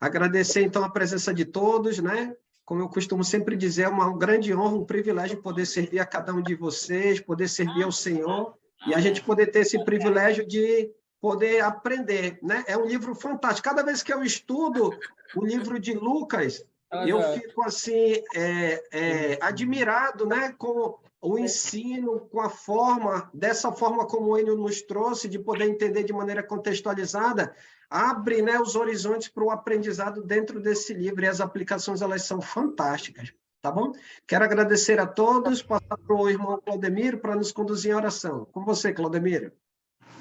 Agradecer, então, a presença de todos, né? Como eu costumo sempre dizer, é uma grande honra, um privilégio poder servir a cada um de vocês, poder servir ao Senhor, e a gente poder ter esse privilégio de poder aprender, né? É um livro fantástico. Cada vez que eu estudo o livro de Lucas, eu fico, assim, admirado, né? Com o ensino, com a forma, dessa forma como ele nos trouxe, de poder entender de maneira contextualizada, abre, né, os horizontes para o aprendizado dentro desse livro, e as aplicações elas são fantásticas, tá bom? Quero agradecer a todos, passar para o irmão Claudemiro para nos conduzir em oração. Com você, Claudemiro.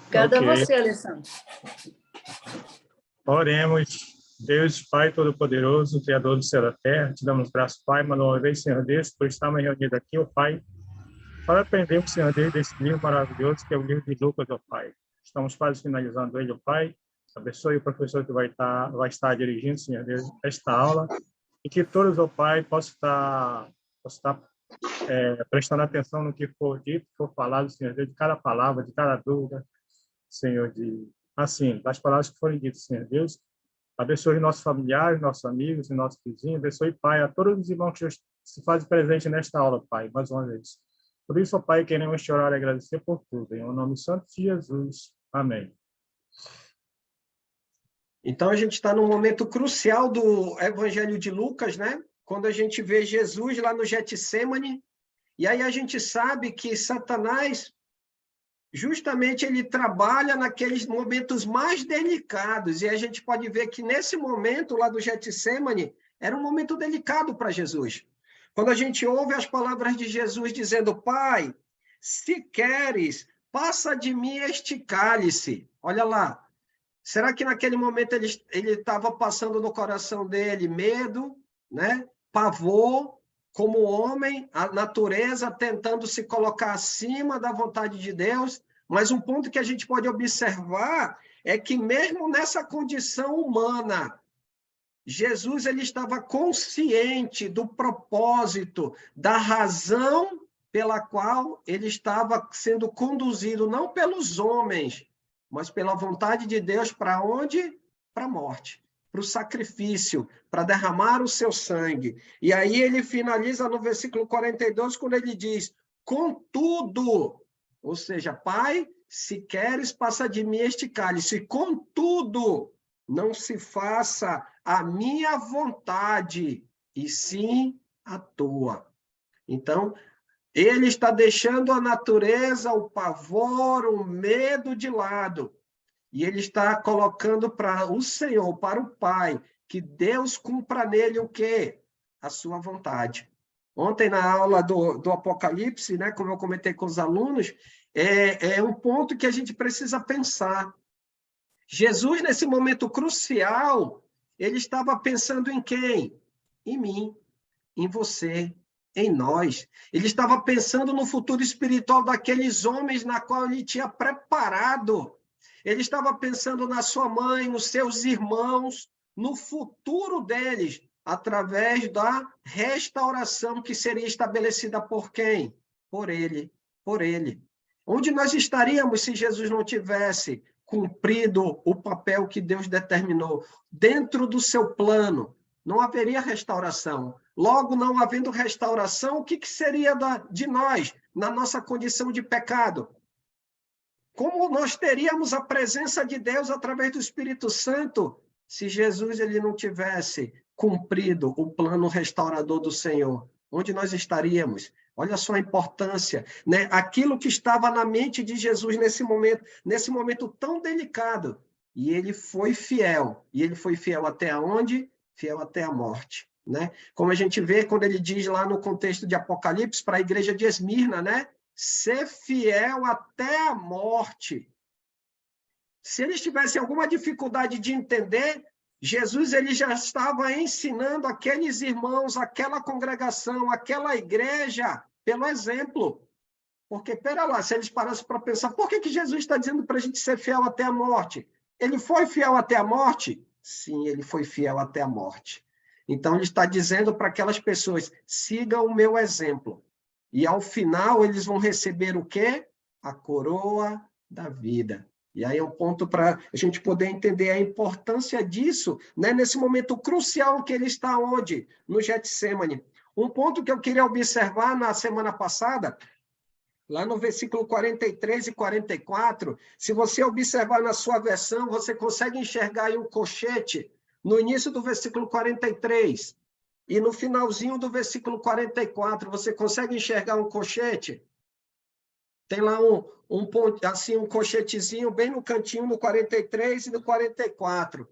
Obrigada a você, Alessandro. Oremos. Deus, Pai Todo-Poderoso, Criador do céu e da terra, te damos graças, Pai, mais uma vez, Senhor Deus, por estarmos reunidos aqui, ó Pai, para aprendermos, Senhor Deus, desse livro maravilhoso, que é o livro de Lucas, ó Pai. Estamos quase finalizando ele, ó Pai. Abençoe o professor que vai estar dirigindo, Senhor Deus, esta aula, e que todos, ó Pai, possam estar prestando atenção no que for dito, que for falado, Senhor Deus, de cada palavra, de cada dúvida, Senhor, das palavras que forem ditas, Senhor Deus. Abençoe nossos familiares, nossos amigos e nossos vizinhos. Abençoe, Pai, a todos os irmãos que se fazem presente nesta aula, Pai, mais uma vez. Por isso, ó Pai, queremos te orar e agradecer por tudo. Em nome santo de Jesus. Amém. Então, a gente está num momento crucial do Evangelho de Lucas, né? Quando a gente vê Jesus lá no Getsêmani, e aí a gente sabe que Satanás, justamente, ele trabalha naqueles momentos mais delicados, e a gente pode ver que nesse momento lá do Getsêmani, era um momento delicado para Jesus. Quando a gente ouve as palavras de Jesus dizendo: Pai, se queres, passa de mim este cálice. Olha lá. Será que naquele momento ele estava passando no coração dele medo, né? Pavor, como homem, a natureza tentando se colocar acima da vontade de Deus? Mas um ponto que a gente pode observar é que mesmo nessa condição humana, Jesus ele estava consciente do propósito, da razão pela qual ele estava sendo conduzido, não pelos homens, mas pela vontade de Deus, para onde? Para a morte, para o sacrifício, para derramar o seu sangue. E aí ele finaliza no versículo 42, quando ele diz: contudo, ou seja, Pai, se queres, passa de mim este cálice, contudo, não se faça a minha vontade, e sim a tua. Então, ele está deixando a natureza, o pavor, o medo de lado. E ele está colocando para o Senhor, para o Pai, que Deus cumpra nele o quê? A sua vontade. Ontem, na aula do Apocalipse, né, como eu comentei com os alunos, é um ponto que a gente precisa pensar. Jesus, nesse momento crucial, ele estava pensando em quem? Em mim, em você, em nós. Ele estava pensando no futuro espiritual daqueles homens na qual ele tinha preparado. Ele estava pensando na sua mãe, nos seus irmãos, no futuro deles, através da restauração que seria estabelecida por quem? Por ele, por ele. Onde nós estaríamos se Jesus não tivesse cumprido o papel que Deus determinou? Dentro do seu plano, não haveria restauração. Logo, não havendo restauração, o que seria de nós, na nossa condição de pecado? Como nós teríamos a presença de Deus através do Espírito Santo se Jesus ele não tivesse cumprido o plano restaurador do Senhor? Onde nós estaríamos? Olha só a importância, né? Aquilo que estava na mente de Jesus nesse momento tão delicado. E ele foi fiel. E ele foi fiel até onde? Fiel até a morte, né? Como a gente vê quando ele diz lá no contexto de Apocalipse para a igreja de Esmirna, né? Ser fiel até a morte. Se eles tivessem alguma dificuldade de entender, Jesus ele já estava ensinando aqueles irmãos, aquela congregação, aquela igreja, pelo exemplo. Porque, pera lá, se eles parassem para pensar, por que Jesus está dizendo para a gente ser fiel até a morte? Ele foi fiel até a morte? Sim, ele foi fiel até a morte. Então, ele está dizendo para aquelas pessoas, sigam o meu exemplo. E, ao final, eles vão receber o quê? A coroa da vida. E aí é um ponto para a gente poder entender a importância disso, né, nesse momento crucial que ele está onde? No Getsêmani. Um ponto que eu queria observar na semana passada, lá no versículo 43 e 44, se você observar na sua versão, você consegue enxergar aí um colchete no início do versículo 43 e no finalzinho do versículo 44, você consegue enxergar um colchete? Tem lá assim, um colchetezinho bem no cantinho, no 43 e no 44.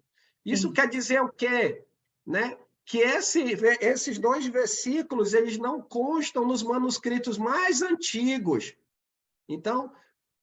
Isso quer dizer o quê? Né? Que esses dois versículos eles não constam nos manuscritos mais antigos. Então,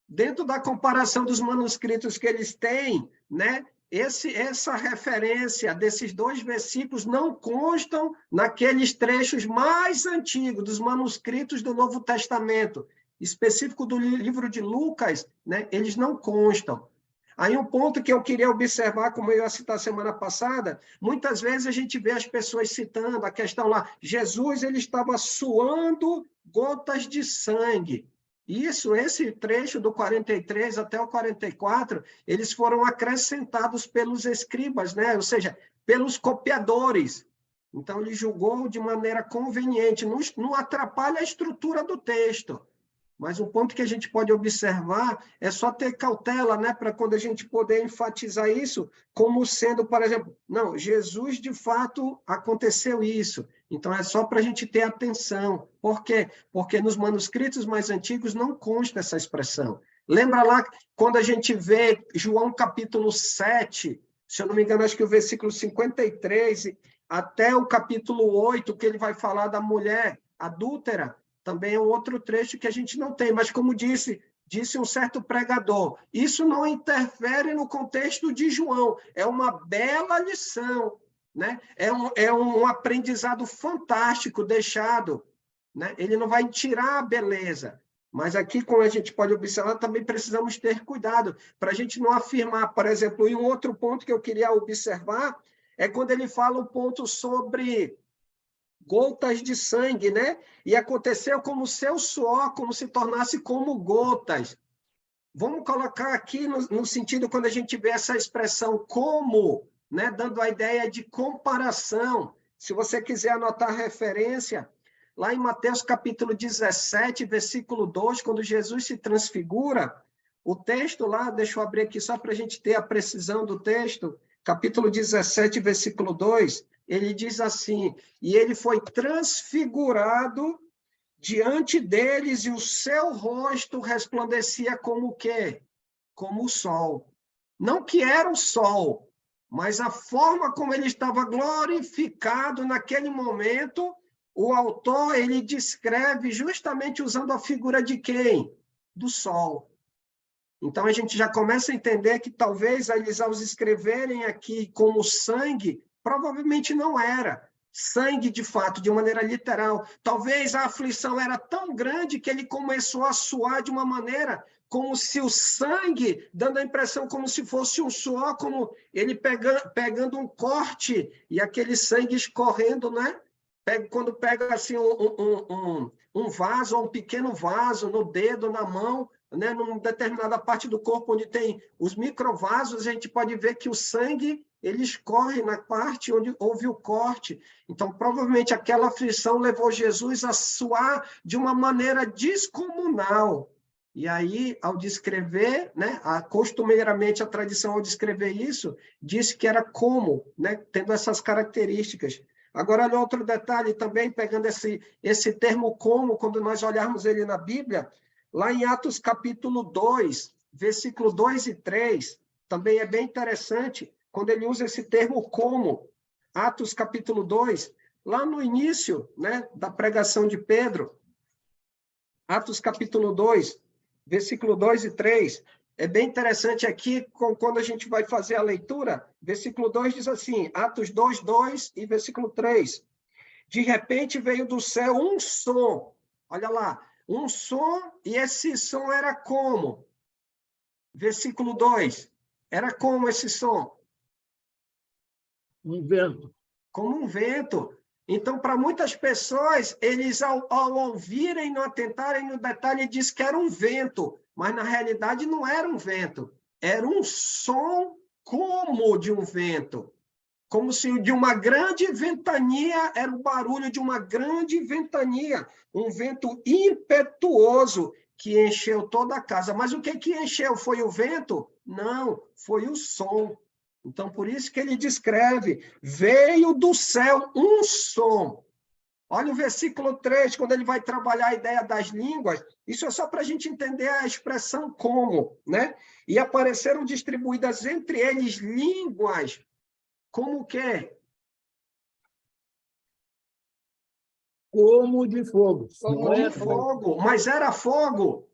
dentro da comparação dos manuscritos que eles têm, né, essa referência desses dois versículos não constam naqueles trechos mais antigos dos manuscritos do Novo Testamento, específico do livro de Lucas, né, eles não constam. Aí um ponto que eu queria observar, como eu ia citar semana passada, muitas vezes a gente vê as pessoas citando a questão lá, Jesus ele estava suando gotas de sangue. Esse trecho do 43 até o 44, eles foram acrescentados pelos escribas, né? Ou seja, pelos copiadores. Então, ele julgou de maneira conveniente, não atrapalha a estrutura do texto. Mas um ponto que a gente pode observar é só ter cautela, né, para quando a gente poder enfatizar isso como sendo, por exemplo, não, Jesus de fato aconteceu isso. Então é só para a gente ter atenção. Por quê? Porque nos manuscritos mais antigos não consta essa expressão. Lembra lá quando a gente vê João capítulo 7, se eu não me engano, acho que o versículo 53 até o capítulo 8, que ele vai falar da mulher adúltera, também é um outro trecho que a gente não tem, mas como disse um certo pregador, isso não interfere no contexto de João, é uma bela lição, né? É um aprendizado fantástico deixado, né? Ele não vai tirar a beleza, mas aqui, como a gente pode observar, também precisamos ter cuidado, para a gente não afirmar, por exemplo, e um outro ponto que eu queria observar, é quando ele fala um ponto sobre gotas de sangue, né? E aconteceu como seu suor, como se tornasse como gotas. Vamos colocar aqui no sentido, quando a gente vê essa expressão como, né? Dando a ideia de comparação. Se você quiser anotar a referência, lá em Mateus capítulo 17, versículo 2, quando Jesus se transfigura, o texto lá, deixa eu abrir aqui só para a gente ter a precisão do texto, capítulo 17, versículo 2, ele diz assim, e ele foi transfigurado diante deles, e o seu rosto resplandecia como o quê? Como o sol. Não que era o sol, mas a forma como ele estava glorificado naquele momento, o autor ele descreve justamente usando a figura de quem? Do sol. Então, a gente já começa a entender que talvez eles, ao escreverem aqui como sangue, provavelmente não era sangue de fato, de maneira literal. Talvez a aflição era tão grande que ele começou a suar de uma maneira como se o sangue, dando a impressão como se fosse um suor, como ele pegando um corte e aquele sangue escorrendo, né? Quando pega assim um vaso, ou um pequeno vaso no dedo, na mão, né, numa determinada parte do corpo onde tem os microvasos, a gente pode ver que o sangue ele escorre na parte onde houve o corte. Então, provavelmente, aquela aflição levou Jesus a suar de uma maneira descomunal. E aí, ao descrever, né, costumeiramente a tradição, ao descrever isso, disse que era como, né, tendo essas características. Agora, olha outro detalhe também, pegando esse termo como, quando nós olharmos ele na Bíblia, lá em Atos capítulo 2, versículo 2 e 3, também é bem interessante, quando ele usa esse termo como, Atos capítulo 2, lá no início, né, da pregação de Pedro, Atos capítulo 2, versículo 2 e 3, é bem interessante aqui, quando a gente vai fazer a leitura, versículo 2 diz assim, Atos 2, 2 e versículo 3, de repente veio do céu um som, olha lá, um som, e esse som era como? Versículo 2, era como esse som? Um vento. Como um vento. Então, para muitas pessoas, eles, ao ouvirem, não atentarem no detalhe, diz que era um vento, mas na realidade não era um vento, era um som como de um vento. Como se de uma grande ventania, era o barulho de uma grande ventania. Um vento impetuoso que encheu toda a casa. Mas o que encheu? Foi o vento? Não, foi o som. Então, por isso que ele descreve, veio do céu um som. Olha o versículo 3, quando ele vai trabalhar a ideia das línguas, isso é só para a gente entender a expressão como, né? E apareceram distribuídas entre eles línguas, como o quê? Como de fogo. Como de fogo. Mas era fogo?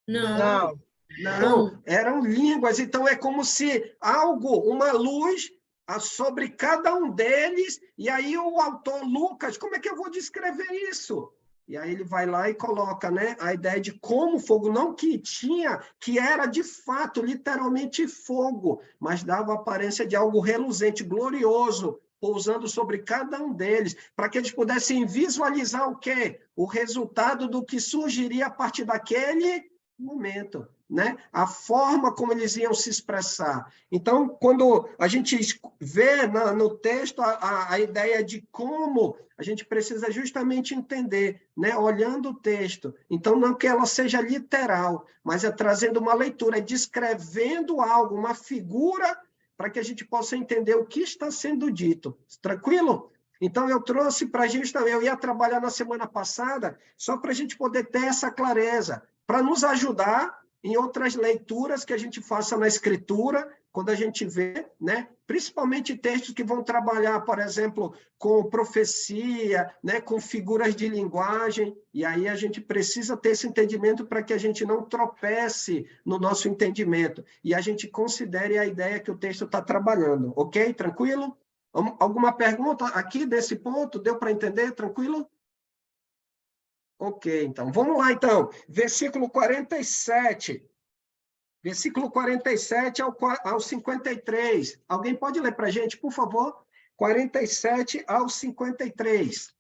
Não. Não, eram línguas. Então, é como se algo, uma luz sobre cada um deles, e aí o autor Lucas, como é que eu vou descrever isso? E aí ele vai lá e coloca, né, a ideia de como fogo, não que tinha, que era de fato, literalmente fogo, mas dava a aparência de algo reluzente, glorioso, pousando sobre cada um deles, para que eles pudessem visualizar o quê? O resultado do que surgiria a partir daquele momento, né? A forma como eles iam se expressar. Então, quando a gente vê no texto a ideia de como, a gente precisa justamente entender, né? Olhando o texto. Então, não que ela seja literal, mas é trazendo uma leitura, é descrevendo algo, uma figura, para que a gente possa entender o que está sendo dito. Tranquilo? Então, eu trouxe para a gente também, eu ia trabalhar na semana passada, só para a gente poder ter essa clareza, para nos ajudar em outras leituras que a gente faça na escritura, quando a gente vê, né? Principalmente textos que vão trabalhar, por exemplo, com profecia, né? Com figuras de linguagem, e aí a gente precisa ter esse entendimento para que a gente não tropece no nosso entendimento, e a gente considere a ideia que o texto está trabalhando, ok? Tranquilo? Alguma pergunta aqui desse ponto? Deu para entender? Tranquilo? Ok, então, vamos lá, então. Versículo 47. Versículo 47 ao 53. Alguém pode ler para a gente, por favor? 47 ao 53.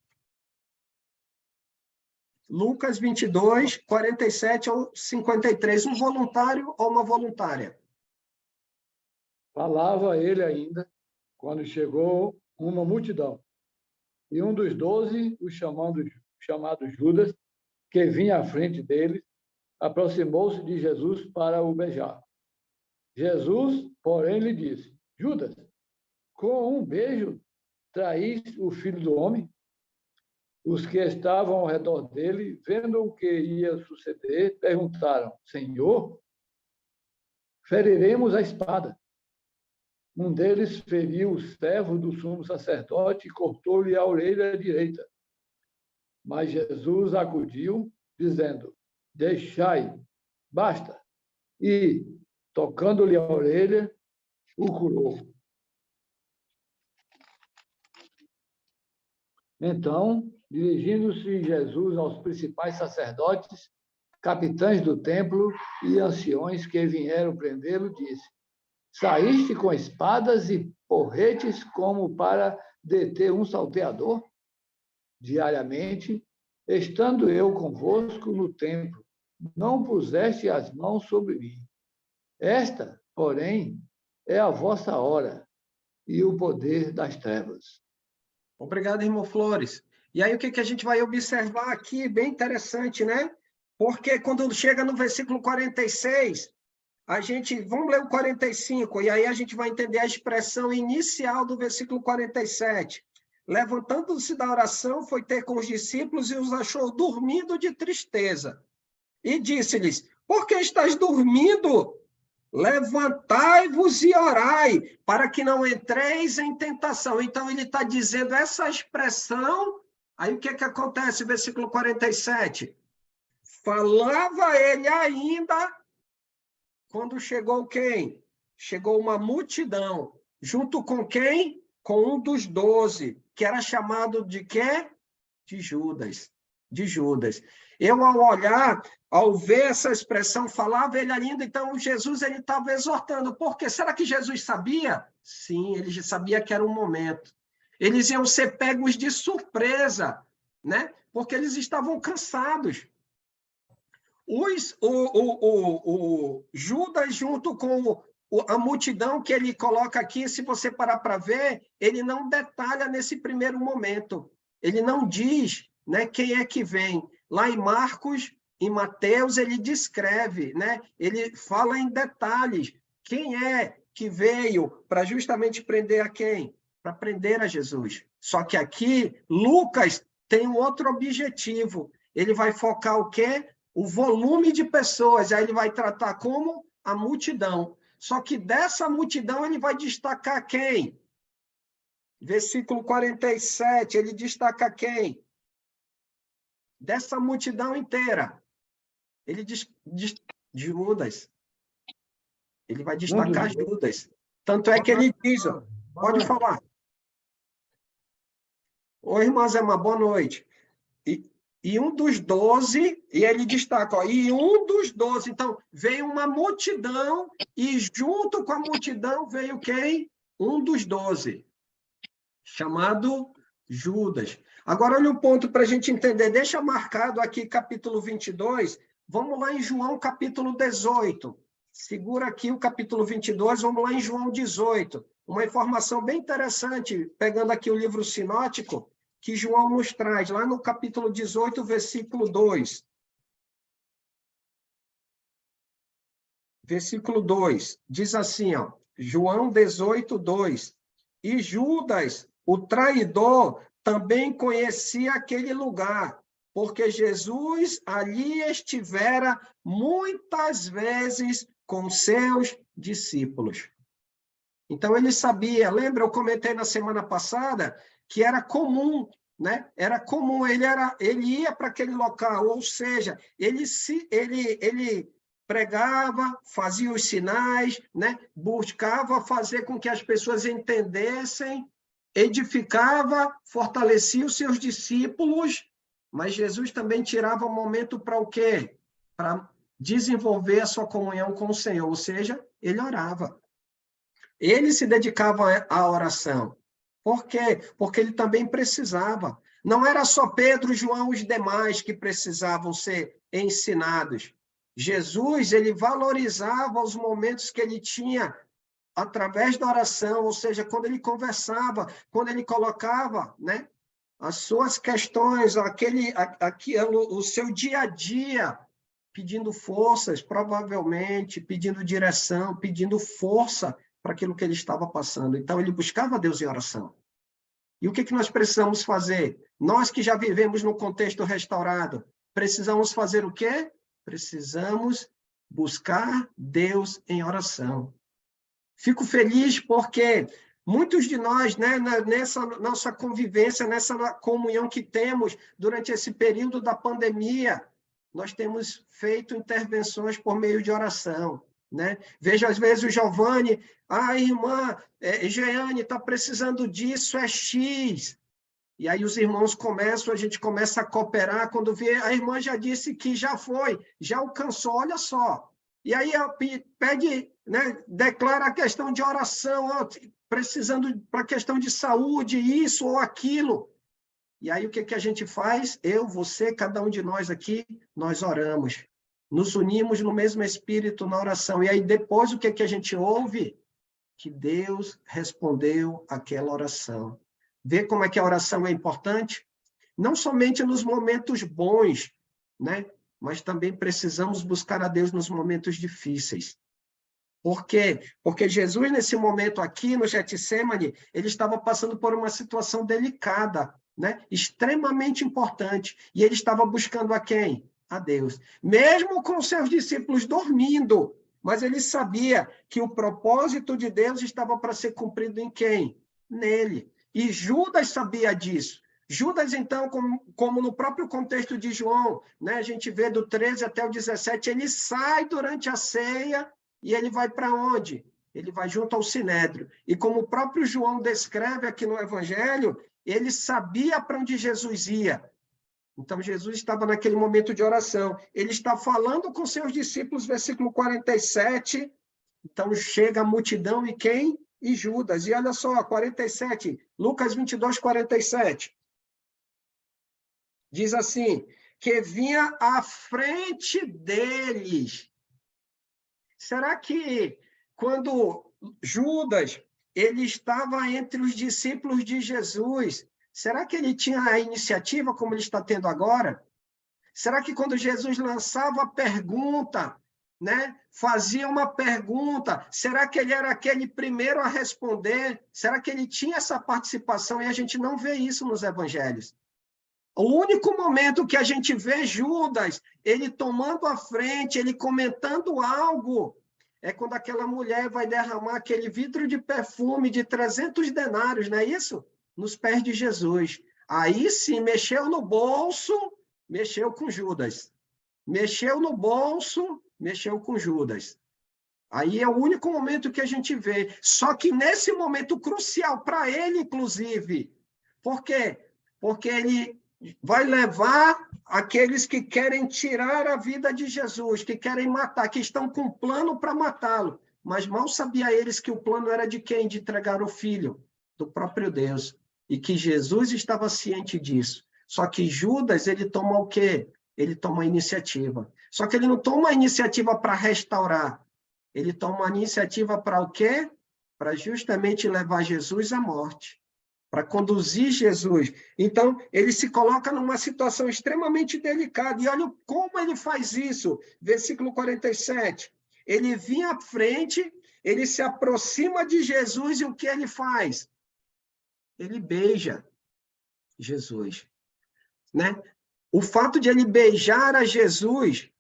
Lucas 22, 47 ao 53. Um voluntário ou uma voluntária? Falava ele ainda, quando chegou uma multidão. E um dos 12, o chamado Judas, que vinha à frente deles, aproximou-se de Jesus para o beijar. Jesus, porém, lhe disse: Judas, com um beijo traís o Filho do Homem? Os que estavam ao redor dele, vendo o que ia suceder, perguntaram: Senhor, feriremos a espada. Um deles feriu o servo do sumo sacerdote e cortou-lhe a orelha direita. Mas Jesus acudiu, dizendo: Deixai, basta. E, tocando-lhe a orelha, o curou. Então, dirigindo-se Jesus aos principais sacerdotes, capitães do templo e anciões que vieram prendê-lo, disse: Saíste com espadas e porretes como para deter um salteador? Diariamente, estando eu convosco no templo, não puseste as mãos sobre mim. Esta, porém, é a vossa hora e o poder das trevas. Obrigado, irmão Flores. E aí, o que a gente vai observar aqui, bem interessante, né? Porque quando chega no versículo 46, vamos ler o 45, e aí a gente vai entender a expressão inicial do versículo 47. Levantando-se da oração, foi ter com os discípulos e os achou dormindo de tristeza. E disse-lhes: Por que estás dormindo? Levantai-vos e orai, para que não entreis em tentação. Então, ele está dizendo essa expressão. Aí, o que acontece? Versículo 47. Falava ele ainda, quando chegou quem? Chegou uma multidão. Junto com quem? Com um dos 12, que era chamado de quê? De Judas. De Judas. Eu, ao olhar, ao ver essa expressão, falava ele ainda, então Jesus ele estava exortando. Por quê? Será que Jesus sabia? Sim, ele já sabia que era um momento. Eles iam ser pegos de surpresa, né? Porque eles estavam cansados. O Judas, junto com a multidão que ele coloca aqui, se você parar para ver, ele não detalha nesse primeiro momento. Ele não diz, né, quem é que vem. Lá em Marcos, em Mateus, ele descreve, né? Ele fala em detalhes. Quem é que veio para justamente prender a quem? Para prender a Jesus. Só que aqui, Lucas tem um outro objetivo. Ele vai focar o quê? O volume de pessoas. Aí ele vai tratar como a multidão. Só que dessa multidão ele vai destacar quem? Versículo 47, ele destaca quem? Dessa multidão inteira. Ele diz Judas. Ele vai destacar Judas. Tanto é que ele diz, ó, pode falar. Oi, irmã Zema, boa noite. E um dos 12, e ele destaca, ó, e um dos 12. Então, veio uma multidão, e junto com a multidão veio quem? Um dos 12, chamado Judas. Agora, olha um ponto para a gente entender. Deixa marcado aqui capítulo 22. Vamos lá em João capítulo 18. Segura aqui o capítulo 22, vamos lá em João 18. Uma informação bem interessante, pegando aqui o livro sinótico, que João nos traz, lá no capítulo 18, versículo 2. Versículo 2, diz assim, ó, João 18, 2. E Judas, o traidor, também conhecia aquele lugar, porque Jesus ali estivera muitas vezes com seus discípulos. Então, ele sabia, lembra, eu comentei na semana passada, que era comum, né? Era comum, ele ia para aquele local, ou seja, ele pregava, fazia os sinais, né? Buscava fazer com que as pessoas entendessem, edificava, fortalecia os seus discípulos, mas Jesus também tirava um momento para o quê? Para desenvolver a sua comunhão com o Senhor, ou seja, ele orava. Ele se dedicava à oração. Por quê? Porque ele também precisava. Não era só Pedro, João e os demais que precisavam ser ensinados. Jesus, ele valorizava os momentos que ele tinha através da oração, ou seja, quando ele conversava, quando ele colocava, né, as suas questões, o seu dia a dia, pedindo forças, provavelmente, pedindo direção, pedindo força para aquilo que ele estava passando. Então, ele buscava Deus em oração. E o que nós precisamos fazer? Nós que já vivemos no contexto restaurado, precisamos fazer o quê? Precisamos buscar Deus em oração. Fico feliz porque muitos de nós, né, nessa nossa convivência, nessa comunhão que temos durante esse período da pandemia, nós temos feito intervenções por meio de oração. Né? Vejo, às vezes, o Giovanni, irmã, Jeane está precisando disso, é X. E aí os irmãos a gente começa a cooperar, quando vê, a irmã já disse que já foi, já alcançou, olha só. E aí pede, né, declara a questão de oração, precisando para a questão de saúde, isso ou aquilo. E aí o que a gente faz? Eu, você, cada um de nós aqui, nós oramos. Nos unimos no mesmo espírito na oração. E aí depois o que a gente ouve? Que Deus respondeu aquela oração. Vê como é que a oração é importante? Não somente nos momentos bons, né? Mas também precisamos buscar a Deus nos momentos difíceis. Por quê? Porque Jesus, nesse momento aqui, no Getsemane, ele estava passando por uma situação delicada, né? Extremamente importante. E ele estava buscando a quem? A Deus. Mesmo com seus discípulos dormindo, mas ele sabia que o propósito de Deus estava para ser cumprido em quem? Nele. E Judas sabia disso. Judas, então, como no próprio contexto de João, né, a gente vê do 13 até o 17, ele sai durante a ceia e ele vai para onde? Ele vai junto ao Sinédrio. E como o próprio João descreve aqui no Evangelho, ele sabia para onde Jesus ia. Então, Jesus estava naquele momento de oração. Ele está falando com seus discípulos, versículo 47. Então, chega a multidão e quem? E Judas. E olha só, 47, Lucas 22, 47. Diz assim, que vinha à frente deles. Será que quando Judas ele estava entre os discípulos de Jesus, será que ele tinha a iniciativa como ele está tendo agora? Será que quando Jesus lançava a pergunta, né, fazia uma pergunta, será que ele era aquele primeiro a responder? Será que ele tinha essa participação? E a gente não vê isso nos evangelhos. O único momento que a gente vê Judas, ele tomando a frente, ele comentando algo, é quando aquela mulher vai derramar aquele vidro de perfume de 300 denários, não é isso? Nos pés de Jesus. Aí sim, mexeu no bolso, mexeu com Judas. Mexeu no bolso, mexeu com Judas. Aí é o único momento que a gente vê. Só que nesse momento crucial para ele, inclusive. Por quê? Porque ele vai levar aqueles que querem tirar a vida de Jesus, que querem matar, que estão com um plano para matá-lo. Mas mal sabia eles que o plano era de quem? De entregar o filho, do próprio Deus. E que Jesus estava ciente disso. Só que Judas, ele toma o quê? Ele toma a iniciativa. Só que ele não toma a iniciativa para restaurar. Ele toma a iniciativa para o quê? Para justamente levar Jesus à morte. Para conduzir Jesus. Então, ele se coloca numa situação extremamente delicada. E olha como ele faz isso. Versículo 47. Ele vinha à frente, ele se aproxima de Jesus e o que ele faz? Ele beija Jesus. Né? O fato de ele beijar a Jesus,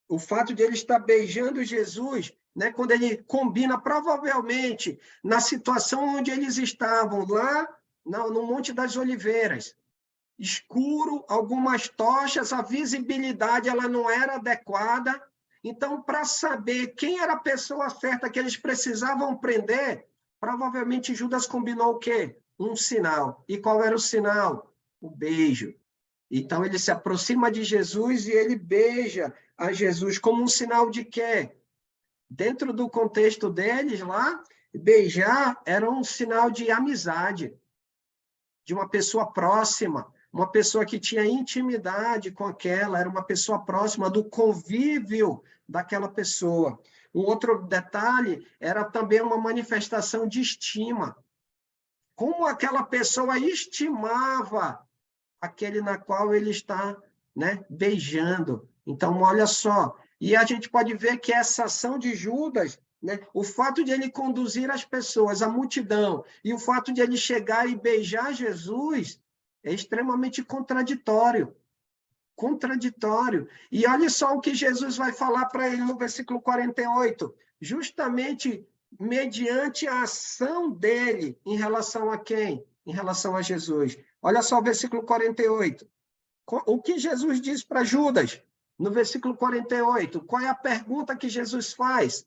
o fato de ele estar beijando Jesus, né? Quando ele combina, provavelmente, na situação onde eles estavam, lá no Monte das Oliveiras, escuro, algumas tochas, a visibilidade ela não era adequada. Então, para saber quem era a pessoa certa que eles precisavam prender, provavelmente Judas combinou o quê? Um sinal. E qual era o sinal? O beijo. Então, ele se aproxima de Jesus e ele beija a Jesus como um sinal de quê? Dentro do contexto deles lá, beijar era um sinal de amizade, de uma pessoa próxima, uma pessoa que tinha intimidade com aquela, era uma pessoa próxima do convívio daquela pessoa. Um outro detalhe era também uma manifestação de estima. Como aquela pessoa estimava aquele na qual ele está, né, beijando. Então, olha só. E a gente pode ver que essa ação de Judas, né, o fato de ele conduzir as pessoas, a multidão, e o fato de ele chegar e beijar Jesus, é extremamente contraditório. Contraditório. E olha só o que Jesus vai falar para ele no versículo 48. Justamente mediante a ação dele em relação a quem? Em relação a Jesus. Olha só o versículo 48. O que Jesus diz para Judas? No versículo 48, qual é a pergunta que Jesus faz?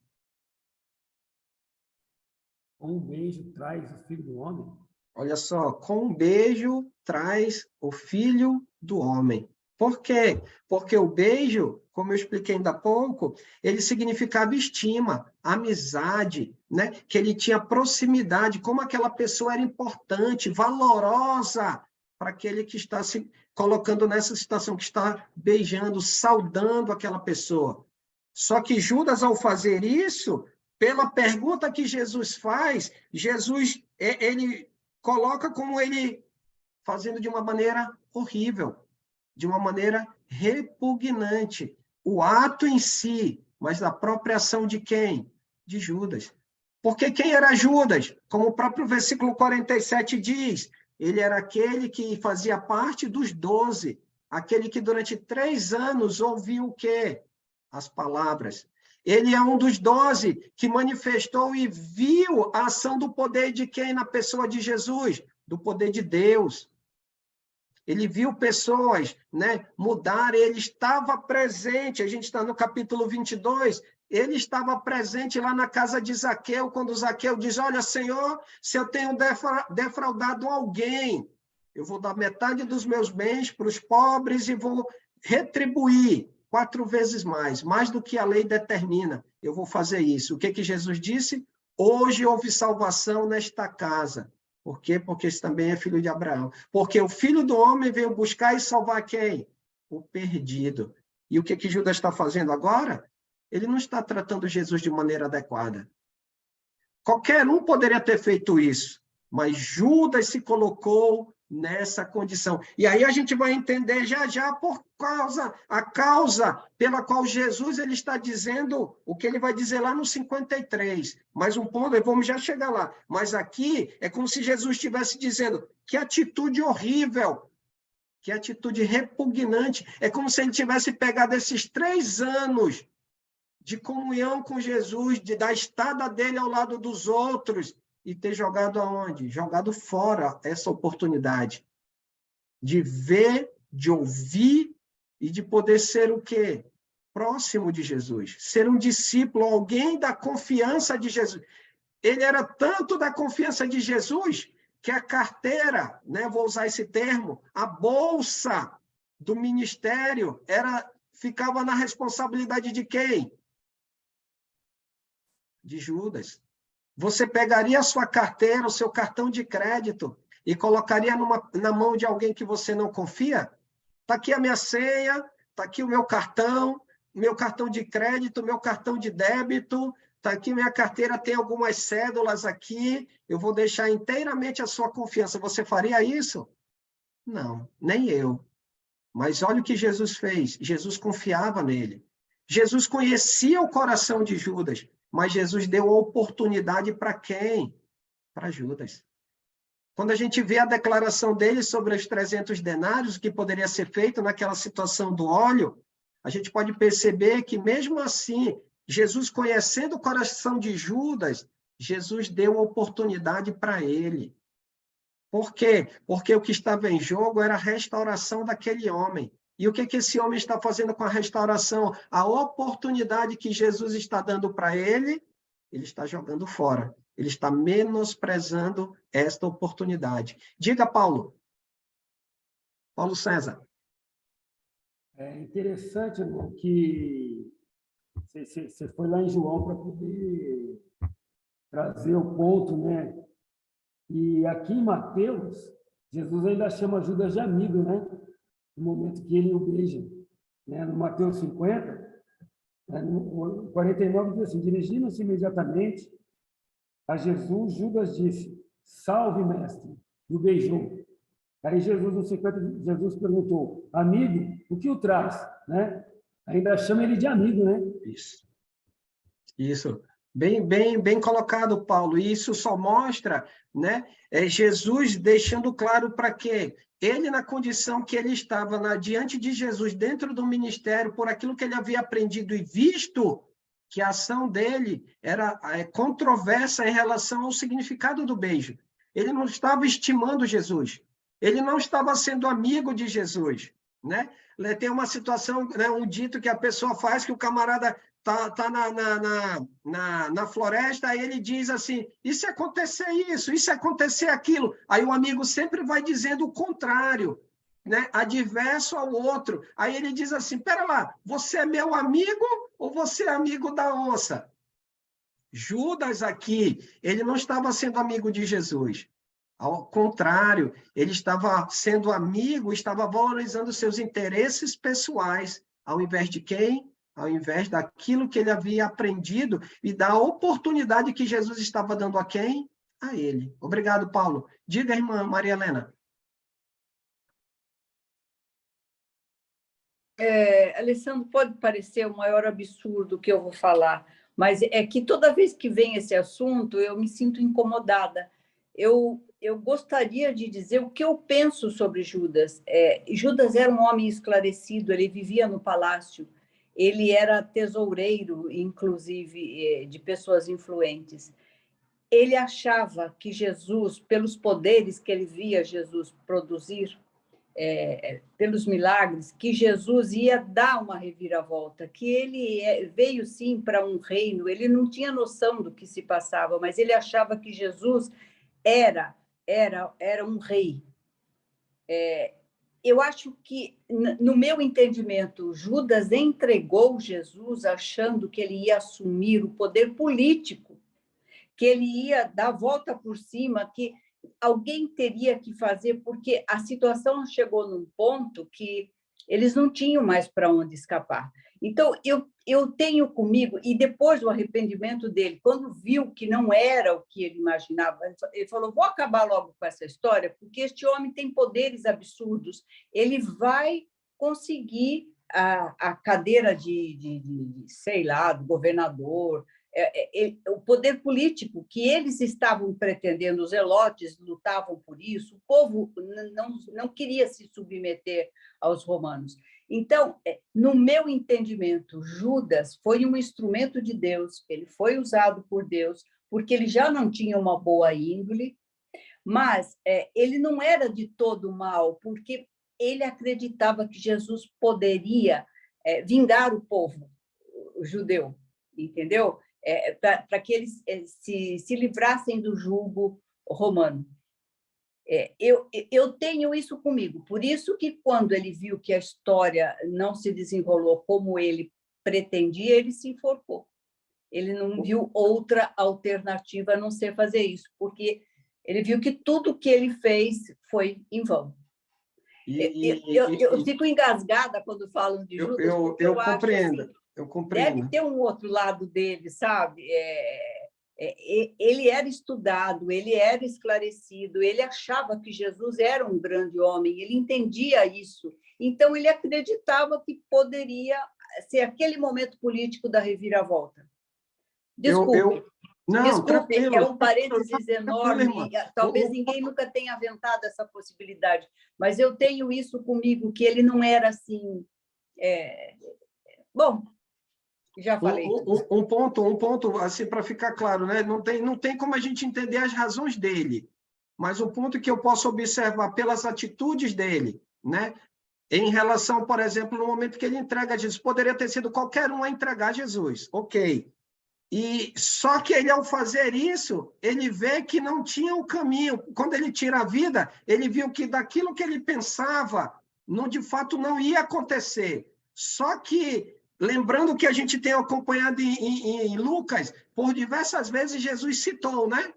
Com um beijo traz o filho do homem? Olha só, com um beijo traz o filho do homem. Por quê? Porque o beijo, como eu expliquei ainda há pouco, ele significava estima, amizade, né? Que ele tinha proximidade, como aquela pessoa era importante, valorosa para aquele que está se colocando nessa situação, que está beijando, saudando aquela pessoa. Só que Judas, ao fazer isso, pela pergunta que Jesus faz, Jesus, ele coloca como ele fazendo de uma maneira horrível, de uma maneira repugnante. O ato em si, mas a própria ação de quem? De Judas. Porque quem era Judas? Como o próprio versículo 47 diz, ele era aquele que fazia parte dos 12, aquele que durante 3 anos ouviu o quê? As palavras. Ele é um dos 12 que manifestou e viu a ação do poder de quem na pessoa de Jesus? Do poder de Deus. Ele viu pessoas, né, mudar, ele estava presente, a gente está no capítulo 22, ele estava presente lá na casa de Zaqueu, quando Zaqueu diz, olha, Senhor, se eu tenho defraudado alguém, eu vou dar metade dos meus bens para os pobres e vou retribuir 4 vezes mais do que a lei determina, eu vou fazer isso. O que Jesus disse? Hoje houve salvação nesta casa. Por quê? Porque esse também é filho de Abraão. Porque o filho do homem veio buscar e salvar quem? O perdido. E o que Judas está fazendo agora? Ele não está tratando Jesus de maneira adequada. Qualquer um poderia ter feito isso, mas Judas se colocou nessa condição. E aí a gente vai entender já a causa pela qual Jesus ele está dizendo o que ele vai dizer lá no 53. Mais um ponto, vamos já chegar lá. Mas aqui é como se Jesus estivesse dizendo que atitude horrível, que atitude repugnante. É como se ele tivesse pegado esses 3 anos de comunhão com Jesus, da estada dele ao lado dos outros, e ter jogado aonde? Jogado fora essa oportunidade de ver, de ouvir e de poder ser o quê? Próximo de Jesus. Ser um discípulo, alguém da confiança de Jesus. Ele era tanto da confiança de Jesus que a carteira, né, vou usar esse termo, a bolsa do ministério ficava na responsabilidade de quem? De Judas. Você pegaria a sua carteira, o seu cartão de crédito e colocaria na mão de alguém que você não confia? Está aqui a minha senha, está aqui o meu cartão de crédito, meu cartão de débito, está aqui minha carteira, tem algumas cédulas aqui, eu vou deixar inteiramente a sua confiança. Você faria isso? Não, nem eu. Mas olha o que Jesus fez. Jesus confiava nele. Jesus conhecia o coração de Judas, mas Jesus deu a oportunidade para quem? Para Judas. Quando a gente vê a declaração dele sobre os 300 denários, o que poderia ser feito naquela situação do óleo, a gente pode perceber que, mesmo assim, Jesus, conhecendo o coração de Judas, Jesus deu a oportunidade para ele. Por quê? Porque o que estava em jogo era a restauração daquele homem. E o que esse homem está fazendo com a restauração? A oportunidade que Jesus está dando para ele, ele está jogando fora. Ele está menosprezando esta oportunidade. Diga, Paulo. Paulo César. É interessante, irmão, que você foi lá em João para poder trazer o ponto, né? E aqui em Mateus, Jesus ainda chama Judas de amigo, né? No momento que ele o beija. Né? No Mateus 50, no 49, diz assim: dirigindo-se imediatamente a Jesus, Judas disse: salve, mestre, e o beijou. Aí Jesus, no 50, Jesus perguntou: amigo, o que o traz? Né? Ainda chama ele de amigo, né? Isso. Bem colocado, Paulo. E isso só mostra, né, Jesus deixando claro para quê? Ele, na condição que ele estava diante de Jesus, dentro do ministério, por aquilo que ele havia aprendido e visto, que a ação dele era controversa em relação ao significado do beijo. Ele não estava estimando Jesus. Ele não estava sendo amigo de Jesus, né? Tem uma situação, né, um dito que a pessoa faz, que o camarada tá na floresta, aí ele diz assim: e se acontecer isso? E se acontecer aquilo? Aí o amigo sempre vai dizendo o contrário, né? Adverso ao outro. Aí ele diz assim: pera lá, você é meu amigo ou você é amigo da onça? Judas aqui, ele não estava sendo amigo de Jesus. Ao contrário, ele estava sendo amigo, estava valorizando seus interesses pessoais, ao invés de quem? Ao invés daquilo que ele havia aprendido e da oportunidade que Jesus estava dando a quem? A ele. Obrigado, Paulo. Diga, irmã Maria Helena. Alessandro, pode parecer o maior absurdo que eu vou falar, mas é que toda vez que vem esse assunto, eu me sinto incomodada. Eu gostaria de dizer o que eu penso sobre Judas. Judas era um homem esclarecido, ele vivia no palácio, ele era tesoureiro, inclusive, de pessoas influentes. Ele achava que Jesus, pelos poderes que ele via Jesus produzir, pelos milagres, que Jesus ia dar uma reviravolta, que ele veio, sim, para um reino, ele não tinha noção do que se passava, mas ele achava que Jesus era um rei. Eu acho que, no meu entendimento, Judas entregou Jesus achando que ele ia assumir o poder político, que ele ia dar a volta por cima, que alguém teria que fazer, porque a situação chegou num ponto que Eles não tinham mais para onde escapar. Então, eu tenho comigo, e depois do arrependimento dele, quando viu que não era o que ele imaginava, ele falou, vou acabar logo com essa história, porque este homem tem poderes absurdos, ele vai conseguir a cadeira sei lá, do governador, o poder político que eles estavam pretendendo, os zelotes lutavam por isso, o povo não queria se submeter aos romanos. Então, no meu entendimento, Judas foi um instrumento de Deus, ele foi usado por Deus, porque ele já não tinha uma boa índole, mas ele não era de todo mal, porque ele acreditava que Jesus poderia vingar o povo judeu, entendeu? Para que eles se livrassem do jugo romano. Eu tenho isso comigo, por isso que quando ele viu que a história não se desenrolou como ele pretendia, ele se enforcou. Ele não viu outra alternativa a não ser fazer isso, porque ele viu que tudo que ele fez foi em vão. Eu fico engasgada quando falam de Judas. Eu compreendo, assim, eu compreendo. Deve ter um outro lado dele, sabe? Ele era estudado, ele era esclarecido, ele achava que Jesus era um grande homem, ele entendia isso. Então, ele acreditava que poderia ser aquele momento político da reviravolta. Desculpe. Não, desculpe, tranquilo. É um parênteses enorme, talvez ninguém nunca tenha aventado essa possibilidade, mas eu tenho isso comigo, que ele não era assim... Bom, já falei. Um ponto assim, para ficar claro, né? Não tem como a gente entender as razões dele, mas o ponto que eu posso observar pelas atitudes dele, né? Em relação, por exemplo, no momento que ele entrega Jesus, poderia ter sido qualquer um a entregar Jesus, ok. E só que ele, ao fazer isso, ele vê que não tinha um caminho. Quando ele tira a vida, ele viu que daquilo que ele pensava, de fato não ia acontecer. Só que, lembrando que a gente tem acompanhado em Lucas, por diversas vezes Jesus citou, né?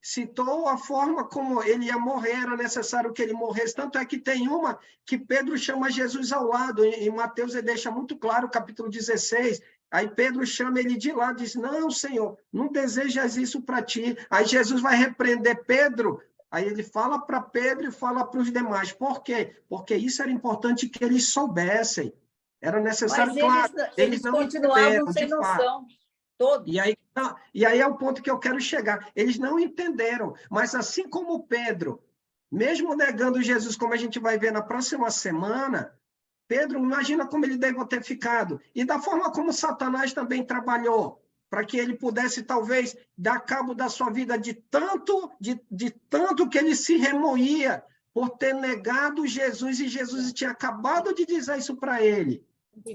Citou a forma como ele ia morrer, era necessário que ele morresse. Tanto é que tem uma que Pedro chama Jesus ao lado. Em Mateus ele deixa muito claro, capítulo 16. Aí Pedro chama ele de lá, diz, não, Senhor, não desejas isso para ti. Aí Jesus vai repreender Pedro. Aí ele fala para Pedro e fala para os demais. Por quê? Porque isso era importante que eles soubessem. Era necessário, mas claro. Eles não continuavam sem noção. Todos. E aí é o ponto que eu quero chegar. Eles não entenderam, mas assim como Pedro, mesmo negando Jesus, como a gente vai ver na próxima semana, Pedro, imagina como ele deve ter ficado. E da forma como Satanás também trabalhou, para que ele pudesse, talvez, dar cabo da sua vida de tanto que ele se remoía por ter negado Jesus, e Jesus tinha acabado de dizer isso para ele.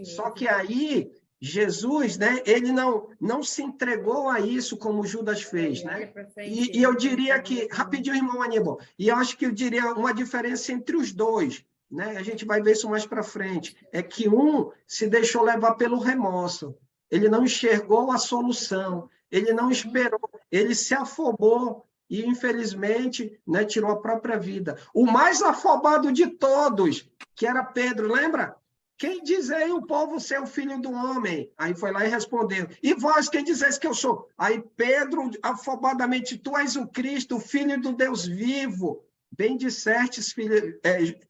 Só que aí, Jesus, né, ele não se entregou a isso como Judas fez, né? E eu diria que, rapidinho, irmão Aníbal, e eu acho que eu diria uma diferença entre os dois, né? A gente vai ver isso mais para frente, é que um se deixou levar pelo remorso, ele não enxergou a solução, ele não esperou, ele se afobou e, infelizmente, né, tirou a própria vida. O mais afobado de todos, que era Pedro, lembra? Quem dizei o povo ser o filho do homem? Aí foi lá e respondeu. E vós, quem dizeis que eu sou? Aí Pedro, afobadamente, tu és o Cristo, o filho do Deus vivo. Bem dissertes,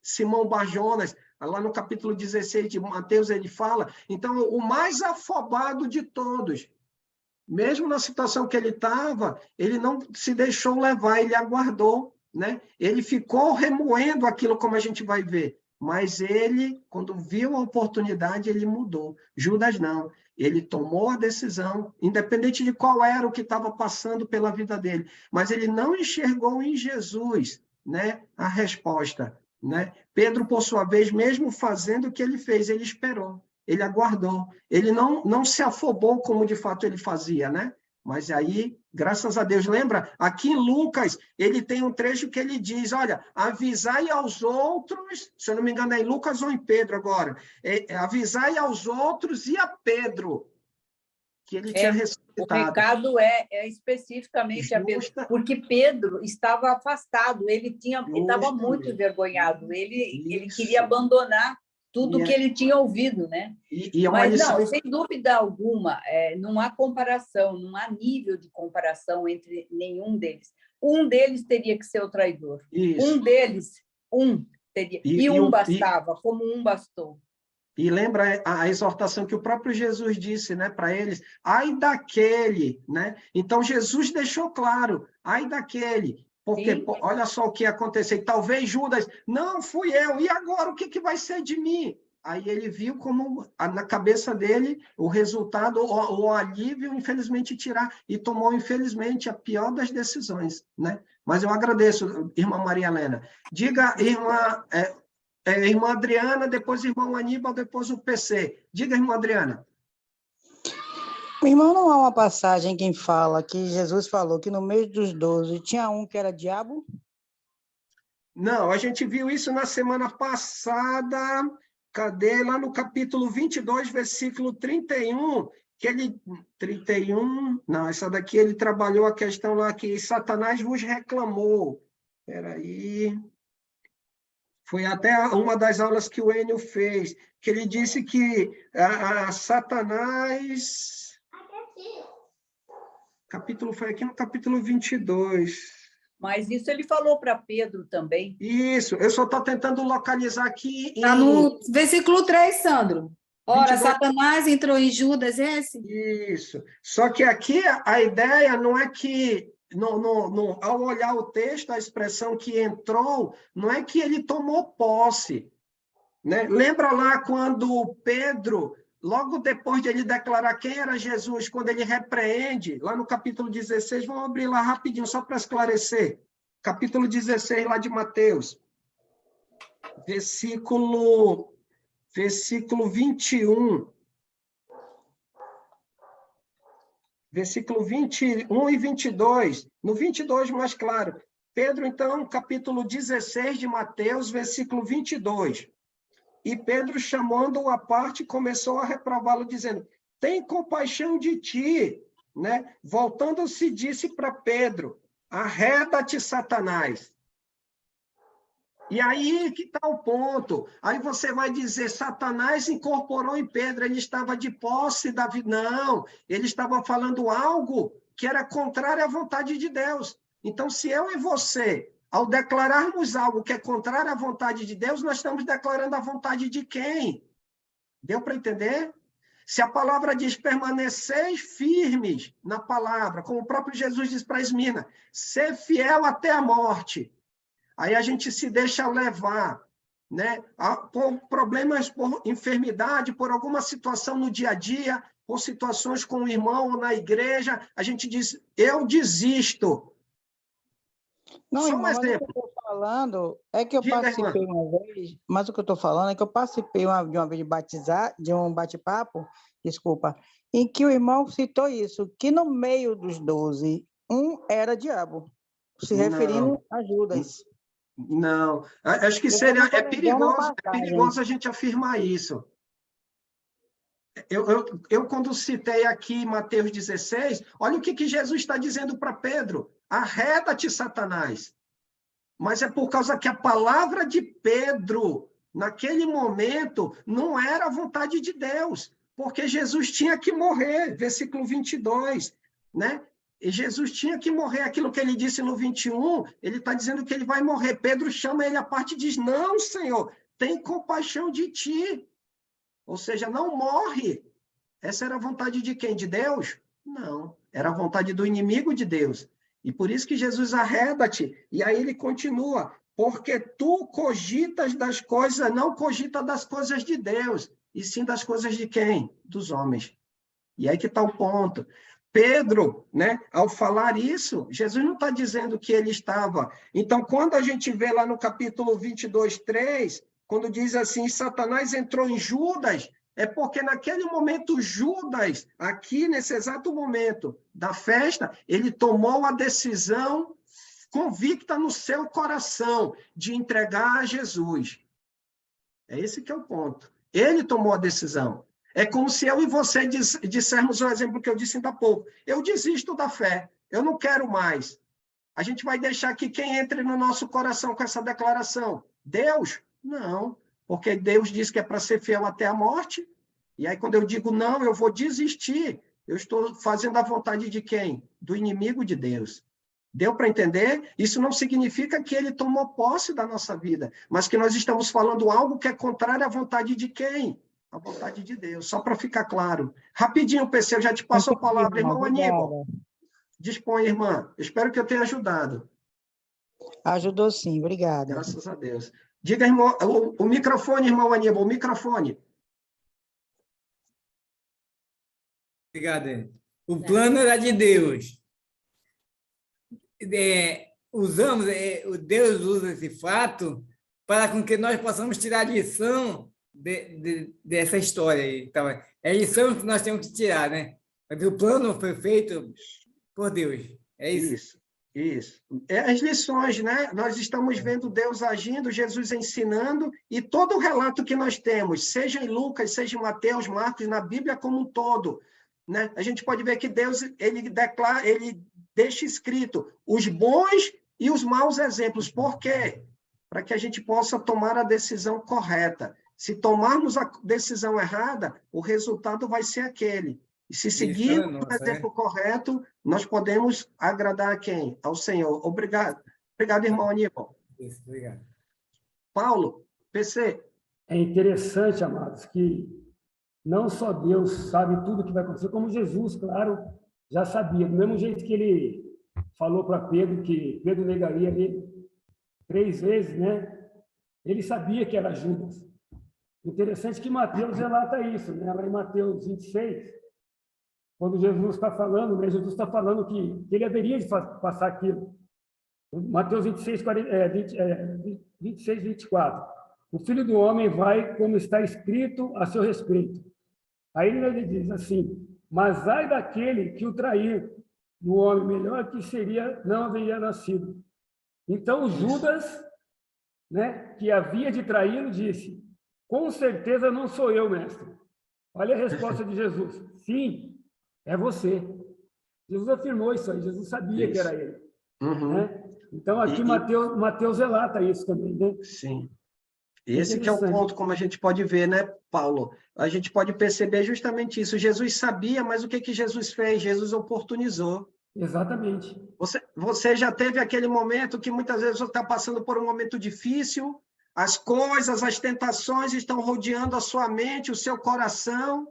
Simão Barjonas, lá no capítulo 16 de Mateus ele fala. Então, o mais afobado de todos, mesmo na situação que ele estava, ele não se deixou levar, ele aguardou, né? Ele ficou remoendo aquilo, como a gente vai ver. Mas ele, quando viu a oportunidade, ele mudou. Judas não. Ele tomou a decisão, independente de qual era o que estava passando pela vida dele. Mas ele não enxergou em Jesus, né, a resposta, né? Pedro, por sua vez, mesmo fazendo o que ele fez, ele esperou, ele aguardou. Ele não se afobou como, de fato, ele fazia, né? Mas aí, graças a Deus, lembra? Aqui em Lucas, ele tem um trecho que ele diz, olha, avisai aos outros, se eu não me engano é em Lucas ou em Pedro agora, avisai aos outros e a Pedro, que ele tinha ressuscitado. O recado é especificamente a Pedro, porque Pedro estava afastado, ele estava muito envergonhado, ele queria abandonar tudo que ele tinha ouvido, né? Mas não, sem dúvida alguma, não há comparação, não há nível de comparação entre nenhum deles. Um deles teria que ser o traidor. Isso. Teria. Bastava, como um bastou. E lembra a exortação que o próprio Jesus disse, né, para eles, ai daquele, né? Então Jesus deixou claro, ai daquele, porque olha só o que aconteceu. E talvez Judas, não fui eu, e agora o que vai ser de mim? Aí ele viu como na cabeça dele o resultado, o alívio, infelizmente, tirar, e tomou, infelizmente, a pior das decisões, né? Mas eu agradeço, irmã Maria Helena. Diga, irmã Adriana, depois irmão Aníbal, depois o PC. Diga, irmã Adriana. Irmão, não há uma passagem que fala que Jesus falou que no meio dos 12 tinha um que era diabo? Não, a gente viu isso na semana passada. Cadê? Lá no capítulo 22, versículo 31, que ele... 31... Não, essa daqui ele trabalhou a questão lá que Satanás vos reclamou. Espera aí... Foi até uma das aulas que o Enio fez, que ele disse que Satanás... Capítulo foi aqui no capítulo 22. Mas isso ele falou para Pedro também. Isso, eu só estou tentando localizar aqui... Está no versículo 3, Sandro. Ora, 22... Satanás entrou em Judas, esse? Isso. Só que aqui a ideia não é que... ao olhar o texto, a expressão que entrou, não é que ele tomou posse, né? Lembra lá quando Pedro, logo depois de ele declarar quem era Jesus, quando ele repreende, lá no capítulo 16, vamos abrir lá rapidinho, só para esclarecer. Capítulo 16, lá de Mateus, versículo 21. Versículo 21 e 22. No 22, mais claro. Pedro, então, capítulo 16 de Mateus, versículo 22. E Pedro, chamando-o à parte, começou a reprová-lo, dizendo, tem compaixão de ti. Né? Voltando-se, disse para Pedro, arreda-te, Satanás. E aí que está o ponto. Aí você vai dizer, Satanás incorporou em Pedro, ele estava de posse da vida. Não, ele estava falando algo que era contrário à vontade de Deus. Então, se eu e você, ao declararmos algo que é contrário à vontade de Deus, nós estamos declarando a vontade de quem? Deu para entender? Se a palavra diz, permaneceis firmes na palavra, como o próprio Jesus diz para Esmina, ser fiel até a morte. Aí a gente se deixa levar, né? Por problemas, por enfermidade, por alguma situação no dia a dia, por situações com o irmão ou na igreja, a gente diz, eu desisto. Não, irmão, mas o que eu estou falando é que eu participei uma vez, mas o que eu estou falando é que eu participei de uma vez de um bate-papo, desculpa, em que o irmão citou isso, que no meio dos 12, um era diabo, se referindo a Judas. Não, acho que seria, é perigoso a gente afirmar isso. Eu quando citei aqui Mateus 16, olha o que Jesus está dizendo para Pedro, arreda-te, Satanás. Mas é por causa que a palavra de Pedro, naquele momento, não era a vontade de Deus, porque Jesus tinha que morrer, versículo 22, né? E Jesus tinha que morrer, aquilo que ele disse no 21, ele está dizendo que ele vai morrer. Pedro chama ele à parte e diz, não, Senhor, tem compaixão de ti. Ou seja, não morre. Essa era a vontade de quem? De Deus? Não, era a vontade do inimigo de Deus. E por isso que Jesus arreda-te. E aí ele continua, porque tu cogitas das coisas, não cogita das coisas de Deus, e sim das coisas de quem? Dos homens. E aí que está o ponto. Pedro, né, ao falar isso, Jesus não está dizendo que ele estava. Então, quando a gente vê lá no capítulo 22, 3, quando diz assim, Satanás entrou em Judas, é porque naquele momento Judas, aqui nesse exato momento da festa, ele tomou a decisão convicta no seu coração de entregar a Jesus. É esse que é o ponto. Ele tomou a decisão. É como se eu e você dissermos o exemplo que eu disse ainda há pouco. Eu desisto da fé, eu não quero mais. A gente vai deixar que quem entre no nosso coração com essa declaração? Deus? Não, porque Deus diz que é para ser fiel até a morte, e aí quando eu digo não, eu vou desistir, eu estou fazendo a vontade de quem? Do inimigo de Deus. Deu para entender? Isso não significa que ele tomou posse da nossa vida, mas que nós estamos falando algo que é contrário à vontade de quem? A vontade de Deus, só para ficar claro. Rapidinho, PC, eu já te passo a palavra, irmão Aníbal. Dispõe, irmã. Espero que eu tenha ajudado. Ajudou sim, obrigada. Graças a Deus. Diga, irmão, o microfone, irmão Aníbal, o microfone. Obrigado. O plano era de Deus. Deus usa esse fato para com que nós possamos tirar lição dessa história aí. Então, é a lição que nós temos que tirar, né? Mas o plano foi feito por Deus. É isso? Isso. É as lições, né? Nós estamos vendo Deus agindo, Jesus ensinando, e todo o relato que nós temos, seja em Lucas, seja em Mateus, Marcos, na Bíblia como um todo, né? A gente pode ver que Deus, ele deixa escrito os bons e os maus exemplos. Por quê? Para que a gente possa tomar a decisão correta. Se tomarmos a decisão errada, o resultado vai ser aquele. E se seguirmos o exemplo correto, nós podemos agradar a quem? Ao Senhor. Obrigado. Obrigado, irmão Aníbal. Isso, obrigado. Paulo, PC. É interessante, amados, que não só Deus sabe tudo o que vai acontecer, como Jesus, claro, já sabia. Do mesmo jeito que ele falou para Pedro que Pedro negaria ele 3 vezes, né? Ele sabia que era Judas. Interessante que Mateus relata isso, né? Lá em Mateus 26, quando Jesus está falando, né? Jesus está falando que ele haveria de passar aquilo. Mateus 26, 24. O Filho do Homem vai como está escrito a seu respeito. Aí ele diz assim, mas ai daquele que o trair, do homem melhor que seria, não haveria nascido. Então Judas, né, que havia de traí-lo, disse, com certeza não sou eu, mestre. Olha a resposta de Jesus. Sim, é você. Jesus afirmou isso aí, Jesus sabia que era ele. Uhum. Né? Então, aqui Mateus relata isso também, né? Sim. Esse que é o ponto, como a gente pode ver, né, Paulo? A gente pode perceber justamente isso. Jesus sabia, mas o que Jesus fez? Jesus oportunizou. Exatamente. Você já teve aquele momento que muitas vezes você está passando por um momento difícil, as coisas, as tentações estão rodeando a sua mente, o seu coração,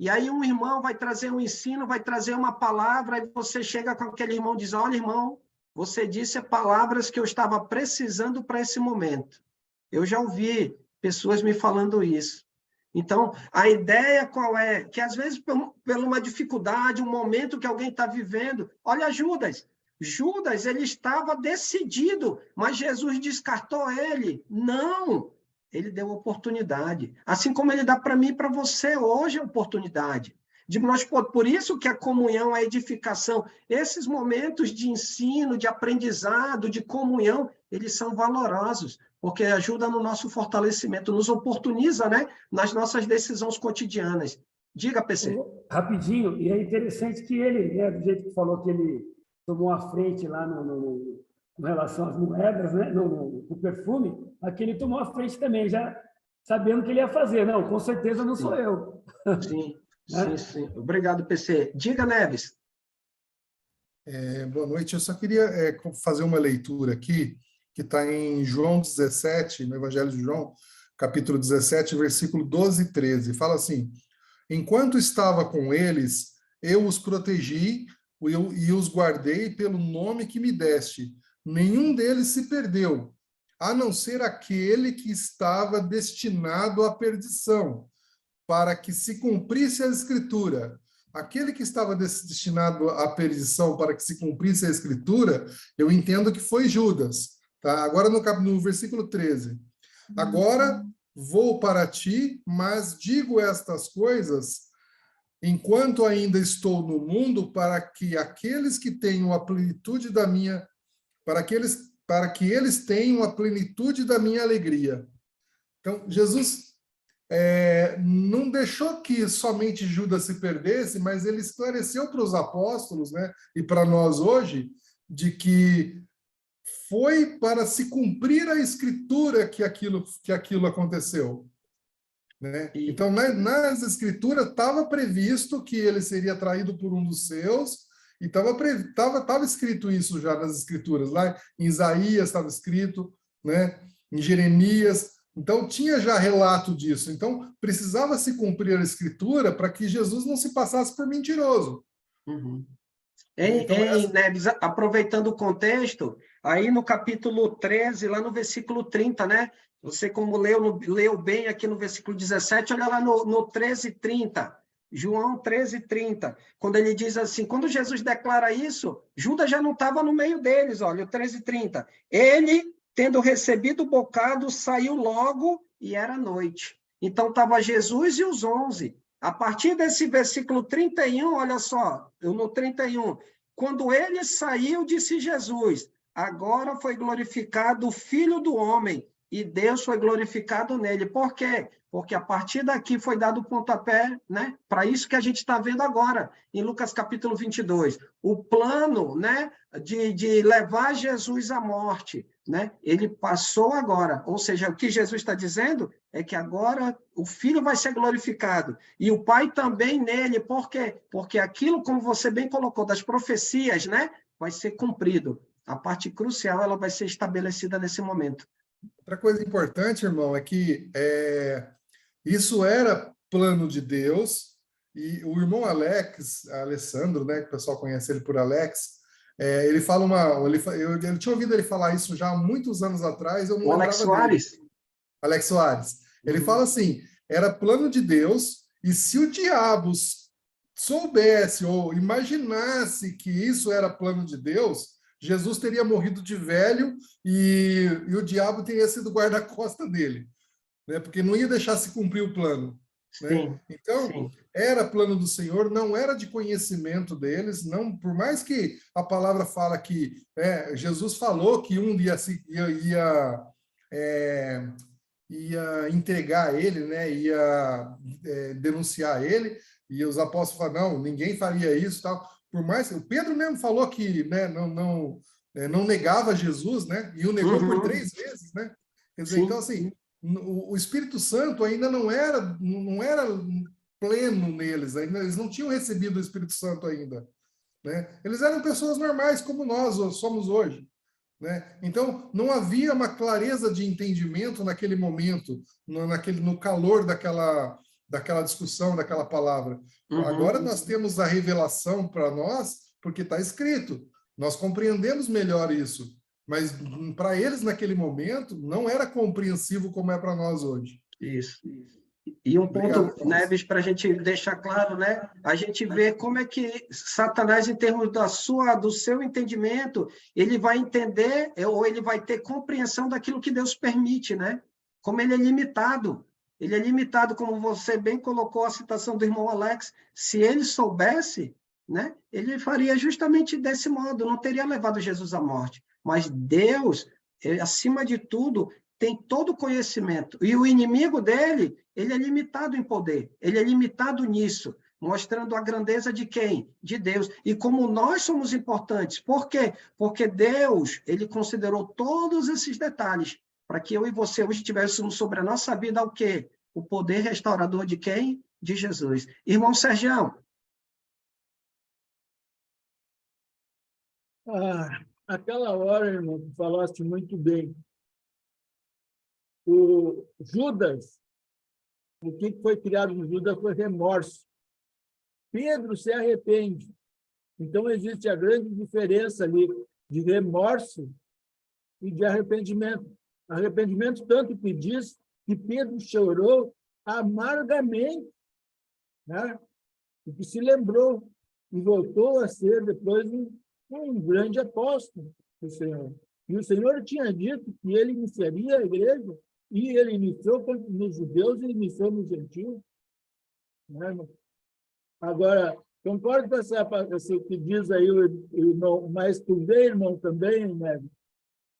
e aí um irmão vai trazer um ensino, vai trazer uma palavra, e você chega com aquele irmão e diz, olha, irmão, você disse palavras que eu estava precisando para esse momento. Eu já ouvi pessoas me falando isso. Então, a ideia qual é? Que às vezes, por uma dificuldade, um momento que alguém está vivendo, olha Judas. Judas, ele estava decidido, mas Jesus descartou ele. Não! Ele deu oportunidade. Assim como ele dá para mim e para você hoje a oportunidade. Por isso que a comunhão, a edificação, esses momentos de ensino, de aprendizado, de comunhão, eles são valorosos, porque ajuda no nosso fortalecimento, nos oportuniza, né, nas nossas decisões cotidianas. Diga, PC. Rapidinho, e é interessante que ele, né, do jeito que falou que ele tomou a frente lá com relação às moedas, né, no perfume, aqui ele tomou a frente também, já sabendo o que ele ia fazer. Não, com certeza não sou eu. Sim. Sim. Obrigado, PC. Diga, Neves. Boa noite. Eu só queria fazer uma leitura aqui, que está em João 17, no Evangelho de João, capítulo 17, versículo 12 e 13. Fala assim, enquanto estava com eles, eu os protegi e os guardei pelo nome que me deste. Nenhum deles se perdeu, a não ser aquele que estava destinado à perdição, para que se cumprisse a Escritura. Aquele que estava destinado à perdição para que se cumprisse a Escritura, eu entendo que foi Judas. Tá? Agora no versículo 13. Agora vou para ti, mas digo estas coisas enquanto ainda estou no mundo, para que aqueles que tenham a plenitude da minha... para que eles tenham a plenitude da minha alegria. Então, Jesus... não deixou que somente Judas se perdesse, mas ele esclareceu para os apóstolos, né, e para nós hoje, de que foi para se cumprir a Escritura que aquilo aconteceu. Né? Então, nas Escrituras, estava previsto que ele seria traído por um dos seus, e estava escrito isso já nas Escrituras. Lá em Isaías estava escrito, né? Em Jeremias. Então, tinha já relato disso. Então, precisava se cumprir a Escritura para que Jesus não se passasse por mentiroso. Uhum. Então, Neves, aproveitando o contexto, aí no capítulo 13, lá no versículo 30, né? Você, como leu bem aqui no versículo 17, olha lá no 13:30, João 13:30, quando ele diz assim, quando Jesus declara isso, Judas já não estava no meio deles, olha, o 13:30. Ele, tendo recebido o bocado, saiu logo e era noite. Então, estava Jesus e os 11. A partir desse versículo 31, olha só, no 31, quando ele saiu, disse Jesus, agora foi glorificado o Filho do Homem, e Deus foi glorificado nele. Por quê? Porque a partir daqui foi dado o pontapé, né? Para isso que a gente está vendo agora, em Lucas capítulo 22. O plano, né, de levar Jesus à morte, né? Ele passou agora. Ou seja, o que Jesus está dizendo é que agora o Filho vai ser glorificado. E o Pai também nele. Por quê? Porque aquilo, como você bem colocou, das profecias, né, vai ser cumprido. A parte crucial ela vai ser estabelecida nesse momento. Outra coisa importante, irmão, é que isso era plano de Deus, e o irmão Alessandro, né, que o pessoal conhece ele por Alex, ele fala eu tinha ouvido ele falar isso já há muitos anos atrás, eu não lembrava Alex Soares. dele. Alex Soares. Ele fala assim, era plano de Deus, e se o diabo soubesse ou imaginasse que isso era plano de Deus, Jesus teria morrido de velho e o diabo teria sido guarda-costa dele, né? Porque não ia deixar se cumprir o plano. Né? Então, era plano do Senhor, não era de conhecimento deles, não, por mais que a palavra fala que Jesus falou que um dia ia entregar ele, né? Ia denunciar ele, e os apóstolos falaram, não, ninguém faria isso, tal. Por mais o Pedro mesmo falou que, né, não negava Jesus, né? E o negou por 3 vezes, né? Quer dizer, então assim, o Espírito Santo ainda não era pleno neles, ainda eles não tinham recebido o Espírito Santo ainda, né? Eles eram pessoas normais como nós somos hoje, né? Então não havia uma clareza de entendimento naquele momento, no calor daquela discussão, daquela palavra. Agora nós temos a revelação para nós, porque está escrito. Nós compreendemos melhor isso. Mas para eles, naquele momento, não era compreensivo como é para nós hoje. Isso. E um ponto, Neves, para a gente deixar claro, né? A gente vê como é que Satanás, em termos do seu entendimento, ele vai entender, ou ele vai ter compreensão daquilo que Deus permite, né? Como ele é limitado. Ele é limitado, como você bem colocou a citação do irmão Alex. Se ele soubesse, né, ele faria justamente desse modo, não teria levado Jesus à morte. Mas Deus, acima de tudo, tem todo o conhecimento. E o inimigo dele, ele é limitado em poder, ele é limitado nisso, mostrando a grandeza de quem? De Deus. E como nós somos importantes. Por quê? Porque Deus, ele considerou todos esses detalhes para que eu e você hoje tivéssemos sobre a nossa vida o quê? O poder restaurador de quem? De Jesus. Irmão Sergião. Aquela hora, irmão, tu falaste muito bem. O Judas, o que foi criado no Judas foi remorso. Pedro se arrepende. Então, existe a grande diferença ali de remorso e de arrependimento. Arrependimento tanto que diz que Pedro chorou amargamente, né? E que se lembrou e voltou a ser depois um grande apóstolo do Senhor. E o Senhor tinha dito que ele iniciaria a igreja, e ele iniciou nos judeus e iniciou nos gentios. Né, irmão? Agora, concordo com essa que diz aí o irmão, mas tu vê, irmão, também, né,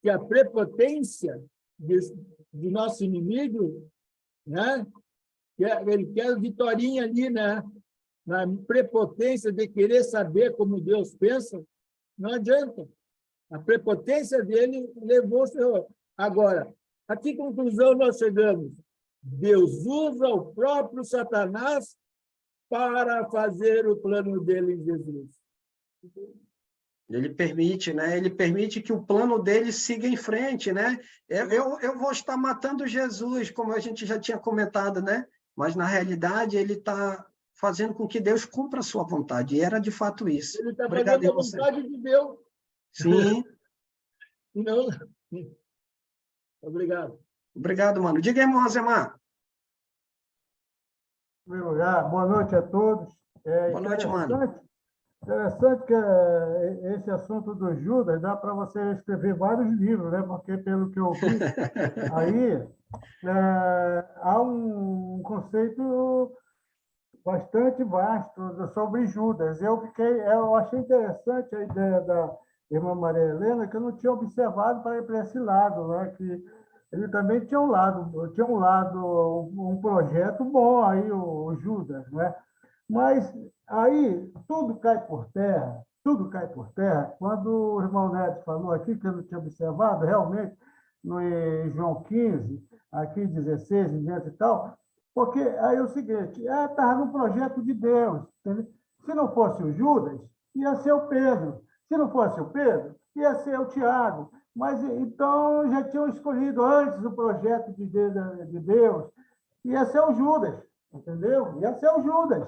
que a prepotência do nosso inimigo, né, ele quer a vitorinha ali, né, na prepotência de querer saber como Deus pensa, não adianta. A prepotência dele levou o Senhor. Agora, a que conclusão nós chegamos? Deus usa o próprio Satanás para fazer o plano dele em Jesus. Ele permite, né? Ele permite que o plano dele siga em frente, né? Eu vou estar matando Jesus, como a gente já tinha comentado, né? Mas, na realidade, ele está fazendo com que Deus cumpra a sua vontade. E era, de fato, isso. Ele está Obrigado fazendo a a você. vontade de Deus. Sim. Não. Obrigado. Obrigado, mano. Diga, irmão Azemar. Em primeiro lugar, boa noite a todos. Boa noite, mano. Interessante que esse assunto do Judas dá para você escrever vários livros, né? Porque, pelo que eu vi, aí há um conceito bastante vasto sobre Judas. Eu achei interessante a ideia da irmã Maria Helena, que eu não tinha observado para esse lado, né? Que ele também tinha um projeto bom aí, o Judas, né? Mas aí tudo cai por terra, quando o irmão Neto falou aqui, que eu não tinha observado, realmente, no em João 15, aqui 16, em diante e tal, porque aí é o seguinte, estava no projeto de Deus, entendeu? Se não fosse o Judas, ia ser o Pedro. Se não fosse o Pedro, ia ser o Tiago. Mas então já tinham escolhido antes o projeto de Deus, ia ser o Judas, entendeu? Ia ser o Judas.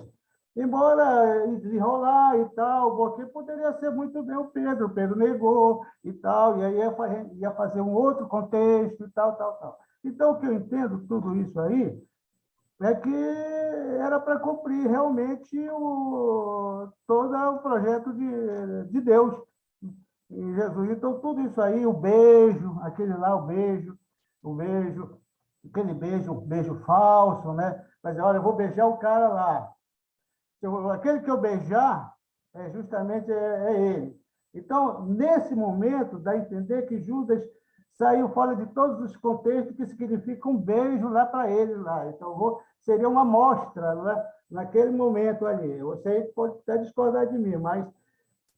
Embora desenrolar e tal, porque poderia ser muito bem o Pedro negou e tal, e aí ia fazer um outro contexto e tal. Então, o que eu entendo tudo isso aí é que era para cumprir realmente todo o projeto de Deus em Jesus. Então, tudo isso aí, o beijo, aquele lá, o beijo, aquele beijo falso, né? Mas, olha, eu vou beijar o cara lá. Aquele que eu beijar, justamente ele. Então, nesse momento, dá a entender que Judas saiu fora de todos os contextos que significa um beijo lá para ele. Lá. Então, seria uma amostra, né? Naquele momento ali. Você pode até discordar de mim, mas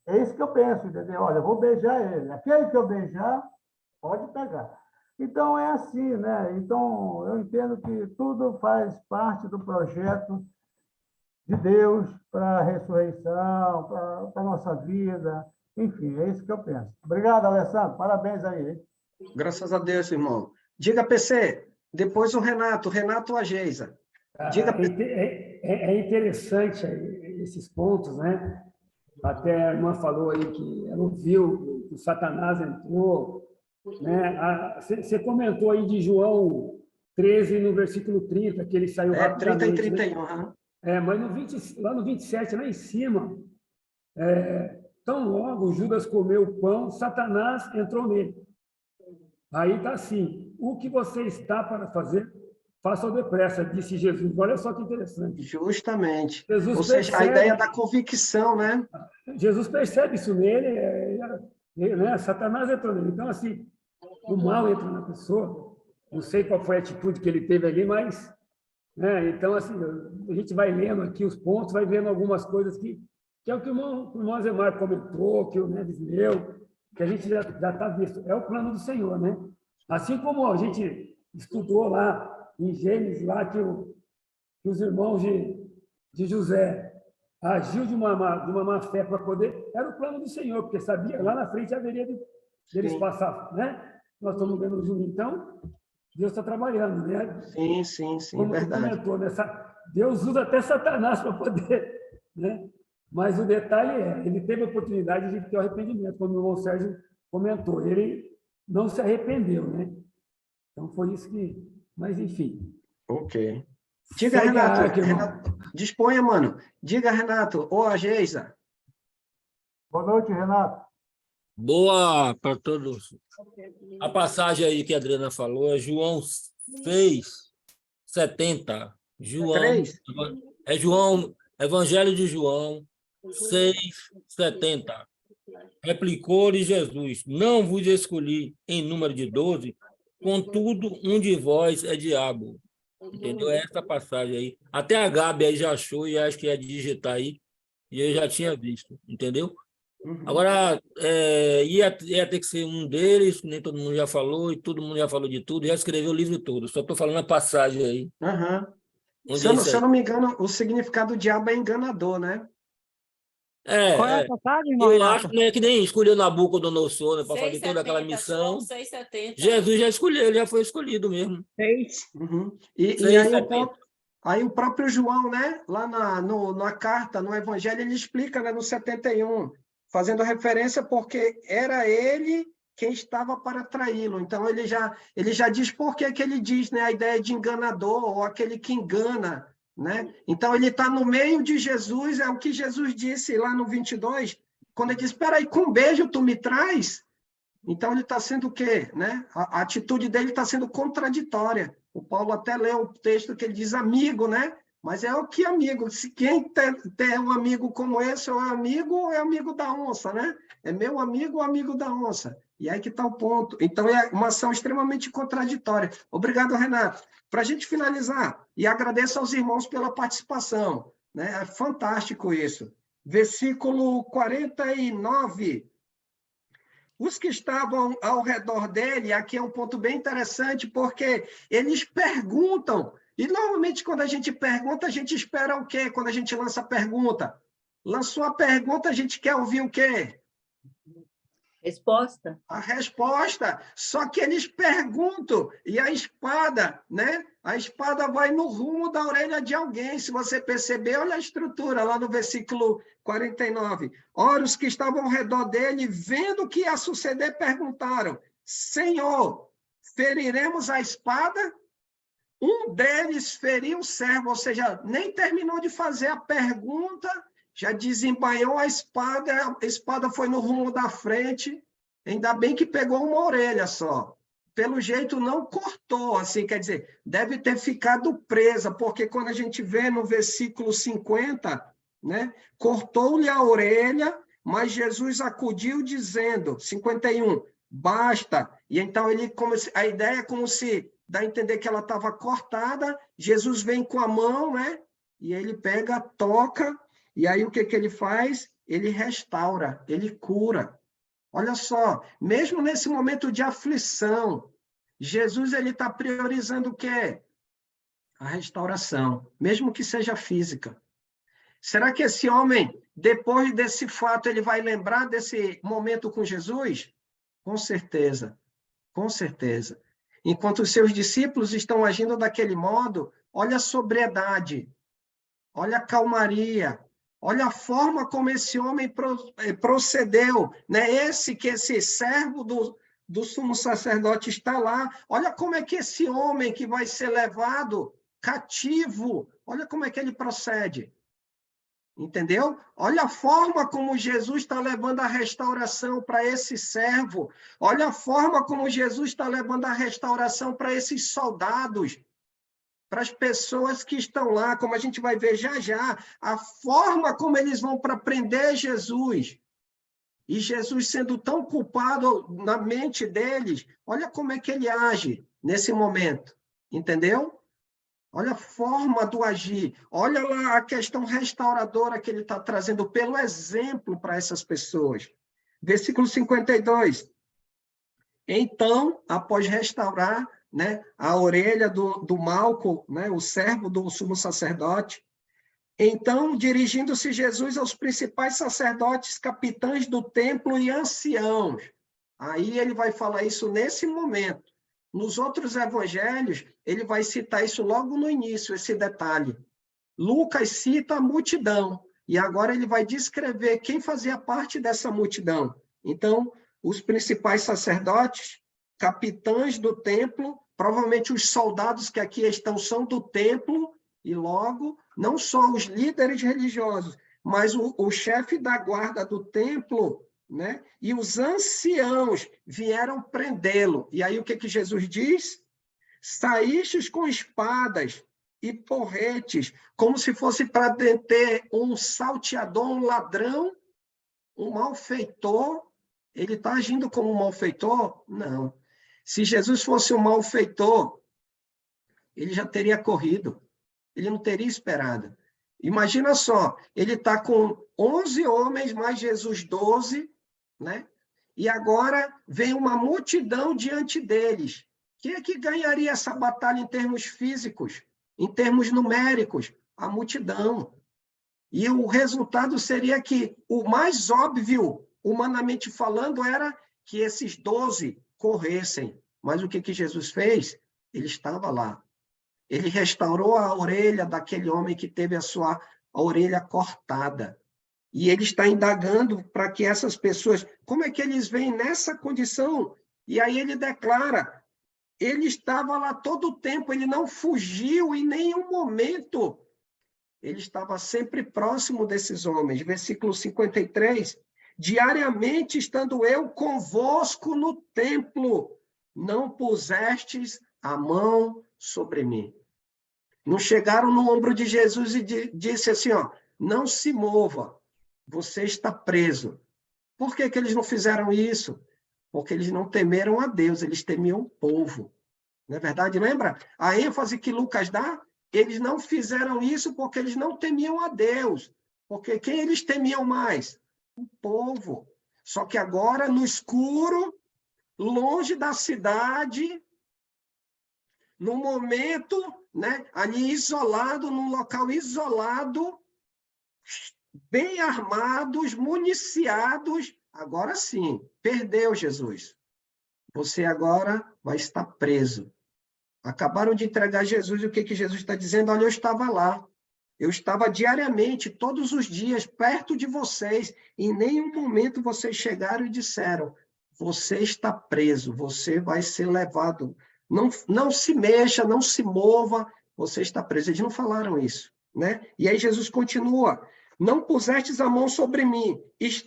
é isso que eu penso, entendeu? Olha, eu vou beijar ele. Aquele que eu beijar, pode pegar. Então, é assim, né? Então, eu entendo que tudo faz parte do projeto de Deus para a ressurreição, para a nossa vida. Enfim, é isso que eu penso. Obrigado, Alessandro. Parabéns aí. Hein? Graças a Deus, irmão. Diga, PC, depois o Renato ou a Geisa. Diga, é interessante esses pontos, né? Até a irmã falou aí que ela ouviu que o Satanás entrou, né? Você comentou aí de João 13, no versículo 30, que ele saiu rapidamente. 30 e 31, né? Mas lá no 27, lá em cima, tão logo Judas comeu o pão, Satanás entrou nele. Aí está assim, o que você está para fazer, faça depressa, disse Jesus. Olha só que interessante. Justamente. Jesus Ou seja, a ideia da convicção, né? Jesus percebe isso nele, né? Satanás entrou nele. Então, assim, o mal entra na pessoa. Não sei qual foi a atitude que ele teve ali, mas... né? Então, assim, a gente vai lendo aqui os pontos, vai vendo algumas coisas que é o que o irmão Azemar comentou, que o Neves leu, que a gente já está visto. É o plano do Senhor, né? Assim como a gente estudou lá em Gênesis, lá que os irmãos de José agiu de uma má fé para poder... Era o plano do Senhor, porque sabia, lá na frente haveria deles passar, né? Nós estamos vendo junto, então... Deus está trabalhando, né? Sim, como verdade. Comentou, né? Deus usa até Satanás para poder... né? Mas o detalhe ele teve a oportunidade de ter o arrependimento, como o irmão Sérgio comentou. Ele não se arrependeu, né? Então, foi isso que... Mas, enfim. Ok. Diga, Renato. Disponha, mano. Diga, Renato. Ou a Geisa. Boa noite, Renato. Boa para todos. A passagem aí que a Adriana falou é João 6:70. João, Evangelho de João 6:70. Replicou-lhe Jesus: não vos escolhi em número de 12, contudo, um de vós é diabo. Entendeu? É essa passagem aí. Até a Gabi aí já achou e acho que ia digitar aí, e eu já tinha visto. Entendeu? Agora, ia ter que ser um deles, que nem todo mundo já falou, e todo mundo já falou de tudo, já escreveu o livro todo. Só estou falando a passagem aí. Se eu não me engano, o significado do diabo é enganador, né? Qual é a passagem, irmão Eu Renato? acho, né, que nem escolheu Nabucodonosor, né, para fazer toda aquela missão. 6,70. Jesus já escolheu, ele já foi escolhido mesmo. E aí o próprio João, né, lá na carta, no Evangelho, ele explica, né, no 71, fazendo referência porque era ele quem estava para traí-lo. Então, ele já diz por que ele diz, né, a ideia de enganador, ou aquele que engana, né? Então, ele está no meio de Jesus, é o que Jesus disse lá no 22, quando ele diz, espera aí, com um beijo tu me traz? Então, ele está sendo o quê? Né? A atitude dele está sendo contraditória. O Paulo até leu o texto que ele diz amigo, né? Mas é o que amigo? Se quem tem um amigo como esse é amigo da onça, né? É meu amigo ou amigo da onça? E aí que está o ponto. Então, é uma ação extremamente contraditória. Obrigado, Renato. Para a gente finalizar, e agradeço aos irmãos pela participação, né? É fantástico isso. Versículo 49. Os que estavam ao redor dele, aqui é um ponto bem interessante, porque eles perguntam, e normalmente quando a gente pergunta, a gente espera o quê? Quando a gente lança a pergunta? Lançou a pergunta, a gente quer ouvir o quê? Resposta. A resposta. Só que eles perguntam, e a espada, né? A espada vai no rumo da orelha de alguém. Se você perceber, olha a estrutura lá no versículo 49. Ora, os que estavam ao redor dele, vendo o que ia suceder, perguntaram: Senhor, feriremos a espada? Um deles feriu o servo, ou seja, nem terminou de fazer a pergunta, já desembainhou a espada foi no rumo da frente, ainda bem que pegou uma orelha só. Pelo jeito não cortou, assim, quer dizer, deve ter ficado presa, porque quando a gente vê no versículo 50, né, cortou-lhe a orelha, mas Jesus acudiu dizendo, 51, basta. E então a ideia é como se dá a entender que ela estava cortada, Jesus vem com a mão, né, e ele pega, toca, e aí o que ele faz? Ele restaura, ele cura. Olha só, mesmo nesse momento de aflição, Jesus está priorizando o quê? A restauração, mesmo que seja física. Será que esse homem, depois desse fato, ele vai lembrar desse momento com Jesus? Com certeza, com certeza. Enquanto os seus discípulos estão agindo daquele modo, olha a sobriedade, olha a calmaria, olha a forma como esse homem procedeu, né? Esse servo do sumo sacerdote está lá. Olha como é que esse homem que vai ser levado cativo, olha como é que ele procede. Entendeu? Olha a forma como Jesus está levando a restauração para esse servo. Olha a forma como Jesus está levando a restauração para esses soldados, para as pessoas que estão lá, como a gente vai ver já, a forma como eles vão para prender Jesus. E Jesus sendo tão culpado na mente deles, olha como é que ele age nesse momento. Entendeu? Olha a forma do agir. Olha lá a questão restauradora que ele está trazendo pelo exemplo para essas pessoas. Versículo 52. Então, após restaurar, né, a orelha do Malco, né, o servo do sumo sacerdote, então, dirigindo-se Jesus aos principais sacerdotes, capitães do templo e anciãos. Aí ele vai falar isso nesse momento. Nos outros evangelhos, ele vai citar isso logo no início, esse detalhe. Lucas cita a multidão, e agora ele vai descrever quem fazia parte dessa multidão. Então, os principais sacerdotes, capitães do templo, provavelmente os soldados que aqui estão são do templo, e logo, não só os líderes religiosos, mas o chefe da guarda do templo, né? E os anciãos vieram prendê-lo. E aí o que Jesus diz? Saístes com espadas e porretes, como se fosse para deter um salteador, um ladrão, um malfeitor. Ele está agindo como um malfeitor? Não. Se Jesus fosse um malfeitor, ele já teria corrido. Ele não teria esperado. Imagina só, ele está com 11 homens, mais Jesus 12, né? E agora vem uma multidão diante deles. Quem é que ganharia essa batalha em termos físicos, em termos numéricos? A multidão. E o resultado seria que o mais óbvio, humanamente falando, era que esses 12 corressem. Mas o que Jesus fez? Ele estava lá. Ele restaurou a orelha daquele homem que teve a orelha cortada. E ele está indagando para que essas pessoas... Como é que eles vêm nessa condição? E aí ele declara, ele estava lá todo o tempo, ele não fugiu em nenhum momento. Ele estava sempre próximo desses homens. Versículo 53, diariamente estando eu convosco no templo, não pusestes a mão sobre mim. Não chegaram no ombro de Jesus e disse assim, ó, não se mova, você está preso. Por que eles não fizeram isso? Porque eles não temeram a Deus, eles temiam o povo. Não é verdade? Lembra? A ênfase que Lucas dá, eles não fizeram isso porque eles não temiam a Deus. Porque quem eles temiam mais? O povo. Só que agora, no escuro, longe da cidade, no momento, né, ali isolado, num local isolado, bem armados, municiados, agora sim, perdeu Jesus. Você agora vai estar preso. Acabaram de entregar Jesus, e o que Jesus está dizendo? Olha, eu estava lá. Eu estava diariamente, todos os dias, perto de vocês. Em nenhum momento vocês chegaram e disseram, você está preso, você vai ser levado. Não se mexa, não se mova, você está preso. Eles não falaram isso, né? E aí Jesus continua, não pusestes a mão sobre mim.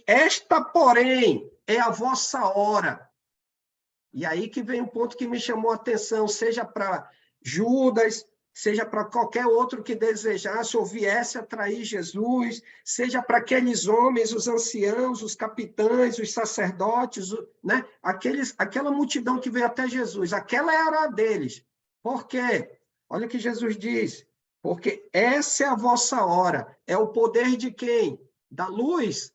Esta, porém, é a vossa hora. E aí que vem um ponto que me chamou a atenção, seja para Judas, seja para qualquer outro que desejasse ou viesse a trair Jesus, seja para aqueles homens, os anciãos, os capitães, os sacerdotes, né? Aquela multidão que veio até Jesus, aquela era a deles. Por quê? Olha o que Jesus diz, porque essa é a vossa hora. É o poder de quem? Da luz?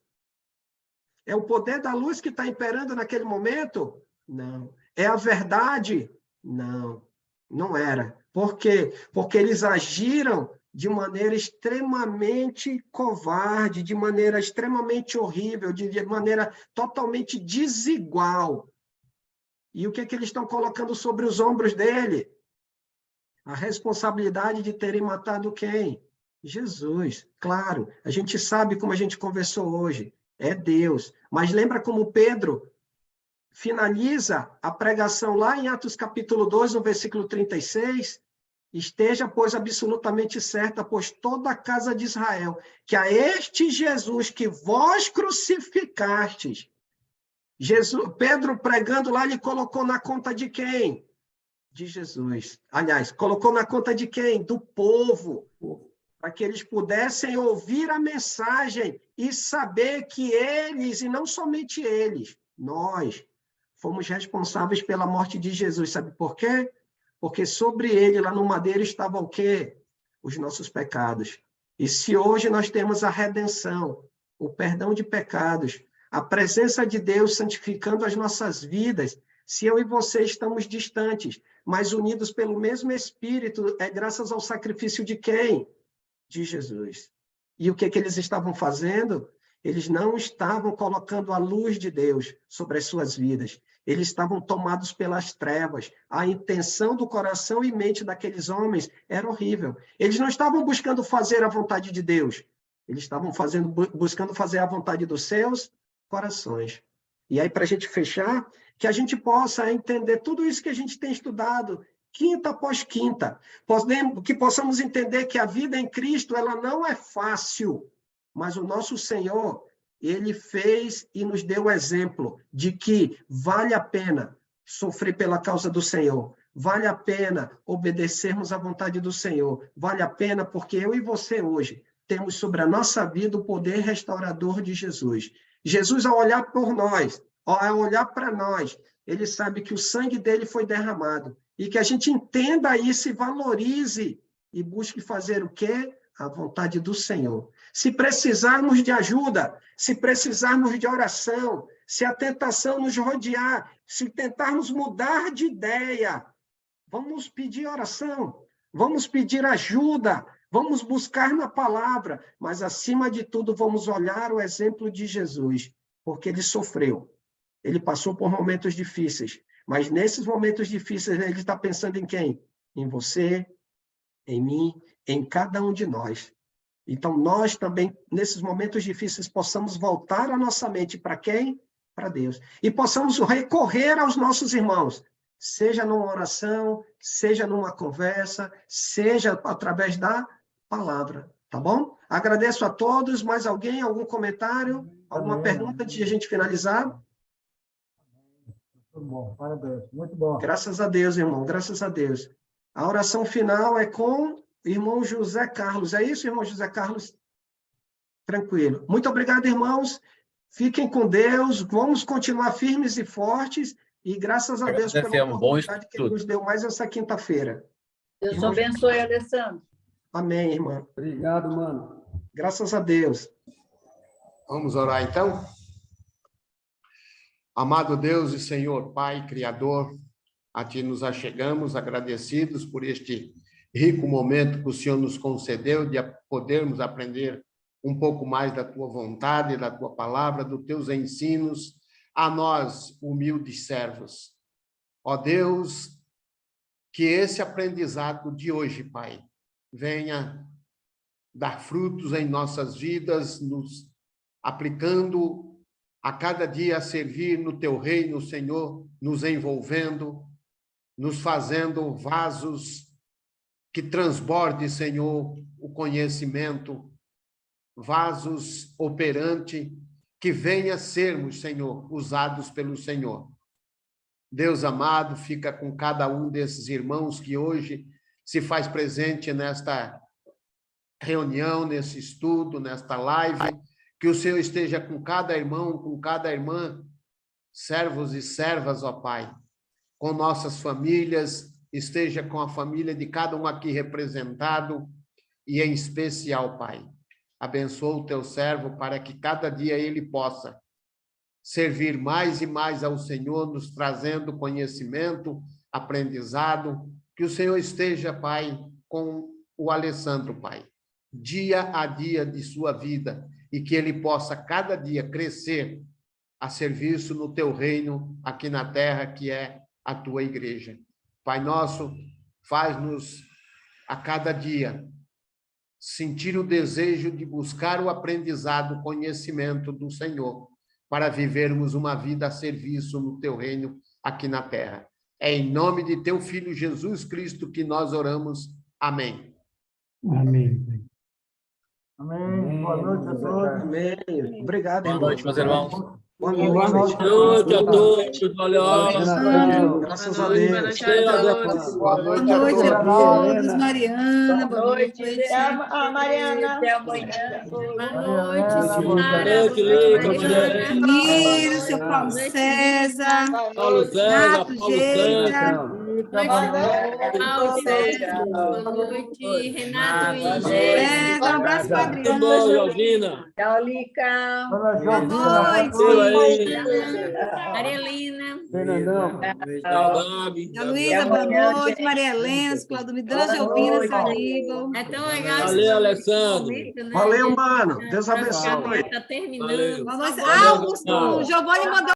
É o poder da luz que está imperando naquele momento? Não. É a verdade? Não, não era. Por quê? Porque eles agiram de maneira extremamente covarde, de maneira extremamente horrível, de maneira totalmente desigual. E o que eles estão colocando sobre os ombros dele? A responsabilidade de terem matado quem? Jesus. Claro, a gente sabe como a gente conversou hoje. É Deus. Mas lembra como Pedro finaliza a pregação lá em Atos capítulo 2, no versículo 36, esteja, pois, absolutamente certa, pois toda a casa de Israel, que a este Jesus que vós crucificastes, Pedro pregando lá, ele colocou na conta de quem? De Jesus. Aliás, colocou na conta de quem? Do povo, para que eles pudessem ouvir a mensagem e saber que eles, e não somente eles, nós, fomos responsáveis pela morte de Jesus. Sabe por quê? Porque sobre ele, lá no madeiro, estava o quê? Os nossos pecados. E se hoje nós temos a redenção, o perdão de pecados, a presença de Deus santificando as nossas vidas, se eu e você estamos distantes, mas unidos pelo mesmo Espírito, é graças ao sacrifício de quem? De Jesus. E o que eles estavam fazendo? Eles não estavam colocando a luz de Deus sobre as suas vidas. Eles estavam tomados pelas trevas. A intenção do coração e mente daqueles homens era horrível. Eles não estavam buscando fazer a vontade de Deus. Eles estavam buscando fazer a vontade dos seus corações. E aí, para a gente fechar, que a gente possa entender tudo isso que a gente tem estudado, quinta após quinta. Que possamos entender que a vida em Cristo ela não é fácil, mas o nosso Senhor, ele fez e nos deu o exemplo de que vale a pena sofrer pela causa do Senhor, vale a pena obedecermos à vontade do Senhor, vale a pena porque eu e você hoje temos sobre a nossa vida o poder restaurador de Jesus. Jesus, ao olhar por nós, ao olhar para nós, ele sabe que o sangue dele foi derramado e que a gente entenda isso e valorize e busque fazer o quê? a vontade do Senhor. Se precisarmos de ajuda, se precisarmos de oração, se a tentação nos rodear, se tentarmos mudar de ideia, vamos pedir oração, vamos pedir ajuda, vamos buscar na palavra, mas, acima de tudo, vamos olhar o exemplo de Jesus, porque ele sofreu, ele passou por momentos difíceis, mas nesses momentos difíceis ele está pensando em quem? Em você, em mim, em cada um de nós. Então, nós também, nesses momentos difíceis, possamos voltar a nossa mente para quem? Para Deus. E possamos recorrer aos nossos irmãos, seja numa oração, seja numa conversa, seja através da palavra, tá bom? Agradeço a todos. Mais alguém? Algum comentário? Alguma pergunta antes de a gente finalizar? Muito bom, parabéns, muito bom. Graças a Deus, irmão, graças a Deus. A oração final é com o irmão José Carlos. É isso, irmão José Carlos? Tranquilo. Muito obrigado, irmãos. Fiquem com Deus. Vamos continuar firmes e fortes. E graças a Deus pela oportunidade que ele nos deu mais essa quinta-feira. Deus abençoe, Alessandro. Amém, irmã. Obrigado, mano. Graças a Deus. Vamos orar, então? Amado Deus e Senhor, Pai, Criador, a Ti nos achegamos, agradecidos por este rico momento que o Senhor nos concedeu de podermos aprender um pouco mais da Tua vontade, da Tua palavra, dos Teus ensinos, a nós, humildes servos. Ó Deus, que esse aprendizado de hoje, Pai, venha dar frutos em nossas vidas, nos aplicando a cada dia a servir no Teu reino, Senhor, nos envolvendo, nos fazendo vasos que transborde, Senhor, o conhecimento, vasos operantes, que venha sermos, Senhor, usados pelo Senhor. Deus amado, fica com cada um desses irmãos que hoje se faz presente nesta reunião, nesse estudo, nesta live, que o Senhor esteja com cada irmão, com cada irmã, servos e servas, ó Pai, com nossas famílias, esteja com a família de cada um aqui representado, e em especial, Pai, abençoa o teu servo para que cada dia ele possa servir mais e mais ao Senhor, nos trazendo conhecimento, aprendizado, que o Senhor esteja, Pai, com o Alessandro, Pai, dia a dia de sua vida, e que ele possa cada dia crescer a serviço no teu reino aqui na terra, que é a tua igreja. Pai nosso, faz-nos a cada dia sentir o desejo de buscar o aprendizado, o conhecimento do Senhor, para vivermos uma vida a serviço no teu reino aqui na terra. É em nome de teu Filho Jesus Cristo que nós oramos. Amém. Amém. Amém. Boa noite a todos. Amém. Obrigado, irmão. Boa noite, meus irmãos. Boa noite. Boa noite a todos. Valeu. Graças a Deus. Boa noite a todos. Mariana, boa noite. Mariana. Até amanhã. Boa noite, Miro, seu Paulo César. Paulo César, Paulo César. Boa noite, Renato e Gé. Um abraço, Padrinho. Tudo bom, Jovina? Tchau, Lica. Boa noite. Maria Helena. Fernandão. Tchau, Gabi. A Luísa, boa noite. Maria Helena, Cláudio Midana, Jovina, seu amigo. É tão legal. Valeu, Alessandro. Valeu, mano. Deus abençoe. Está terminando. Boa noite. Ah, o Giovanni mandou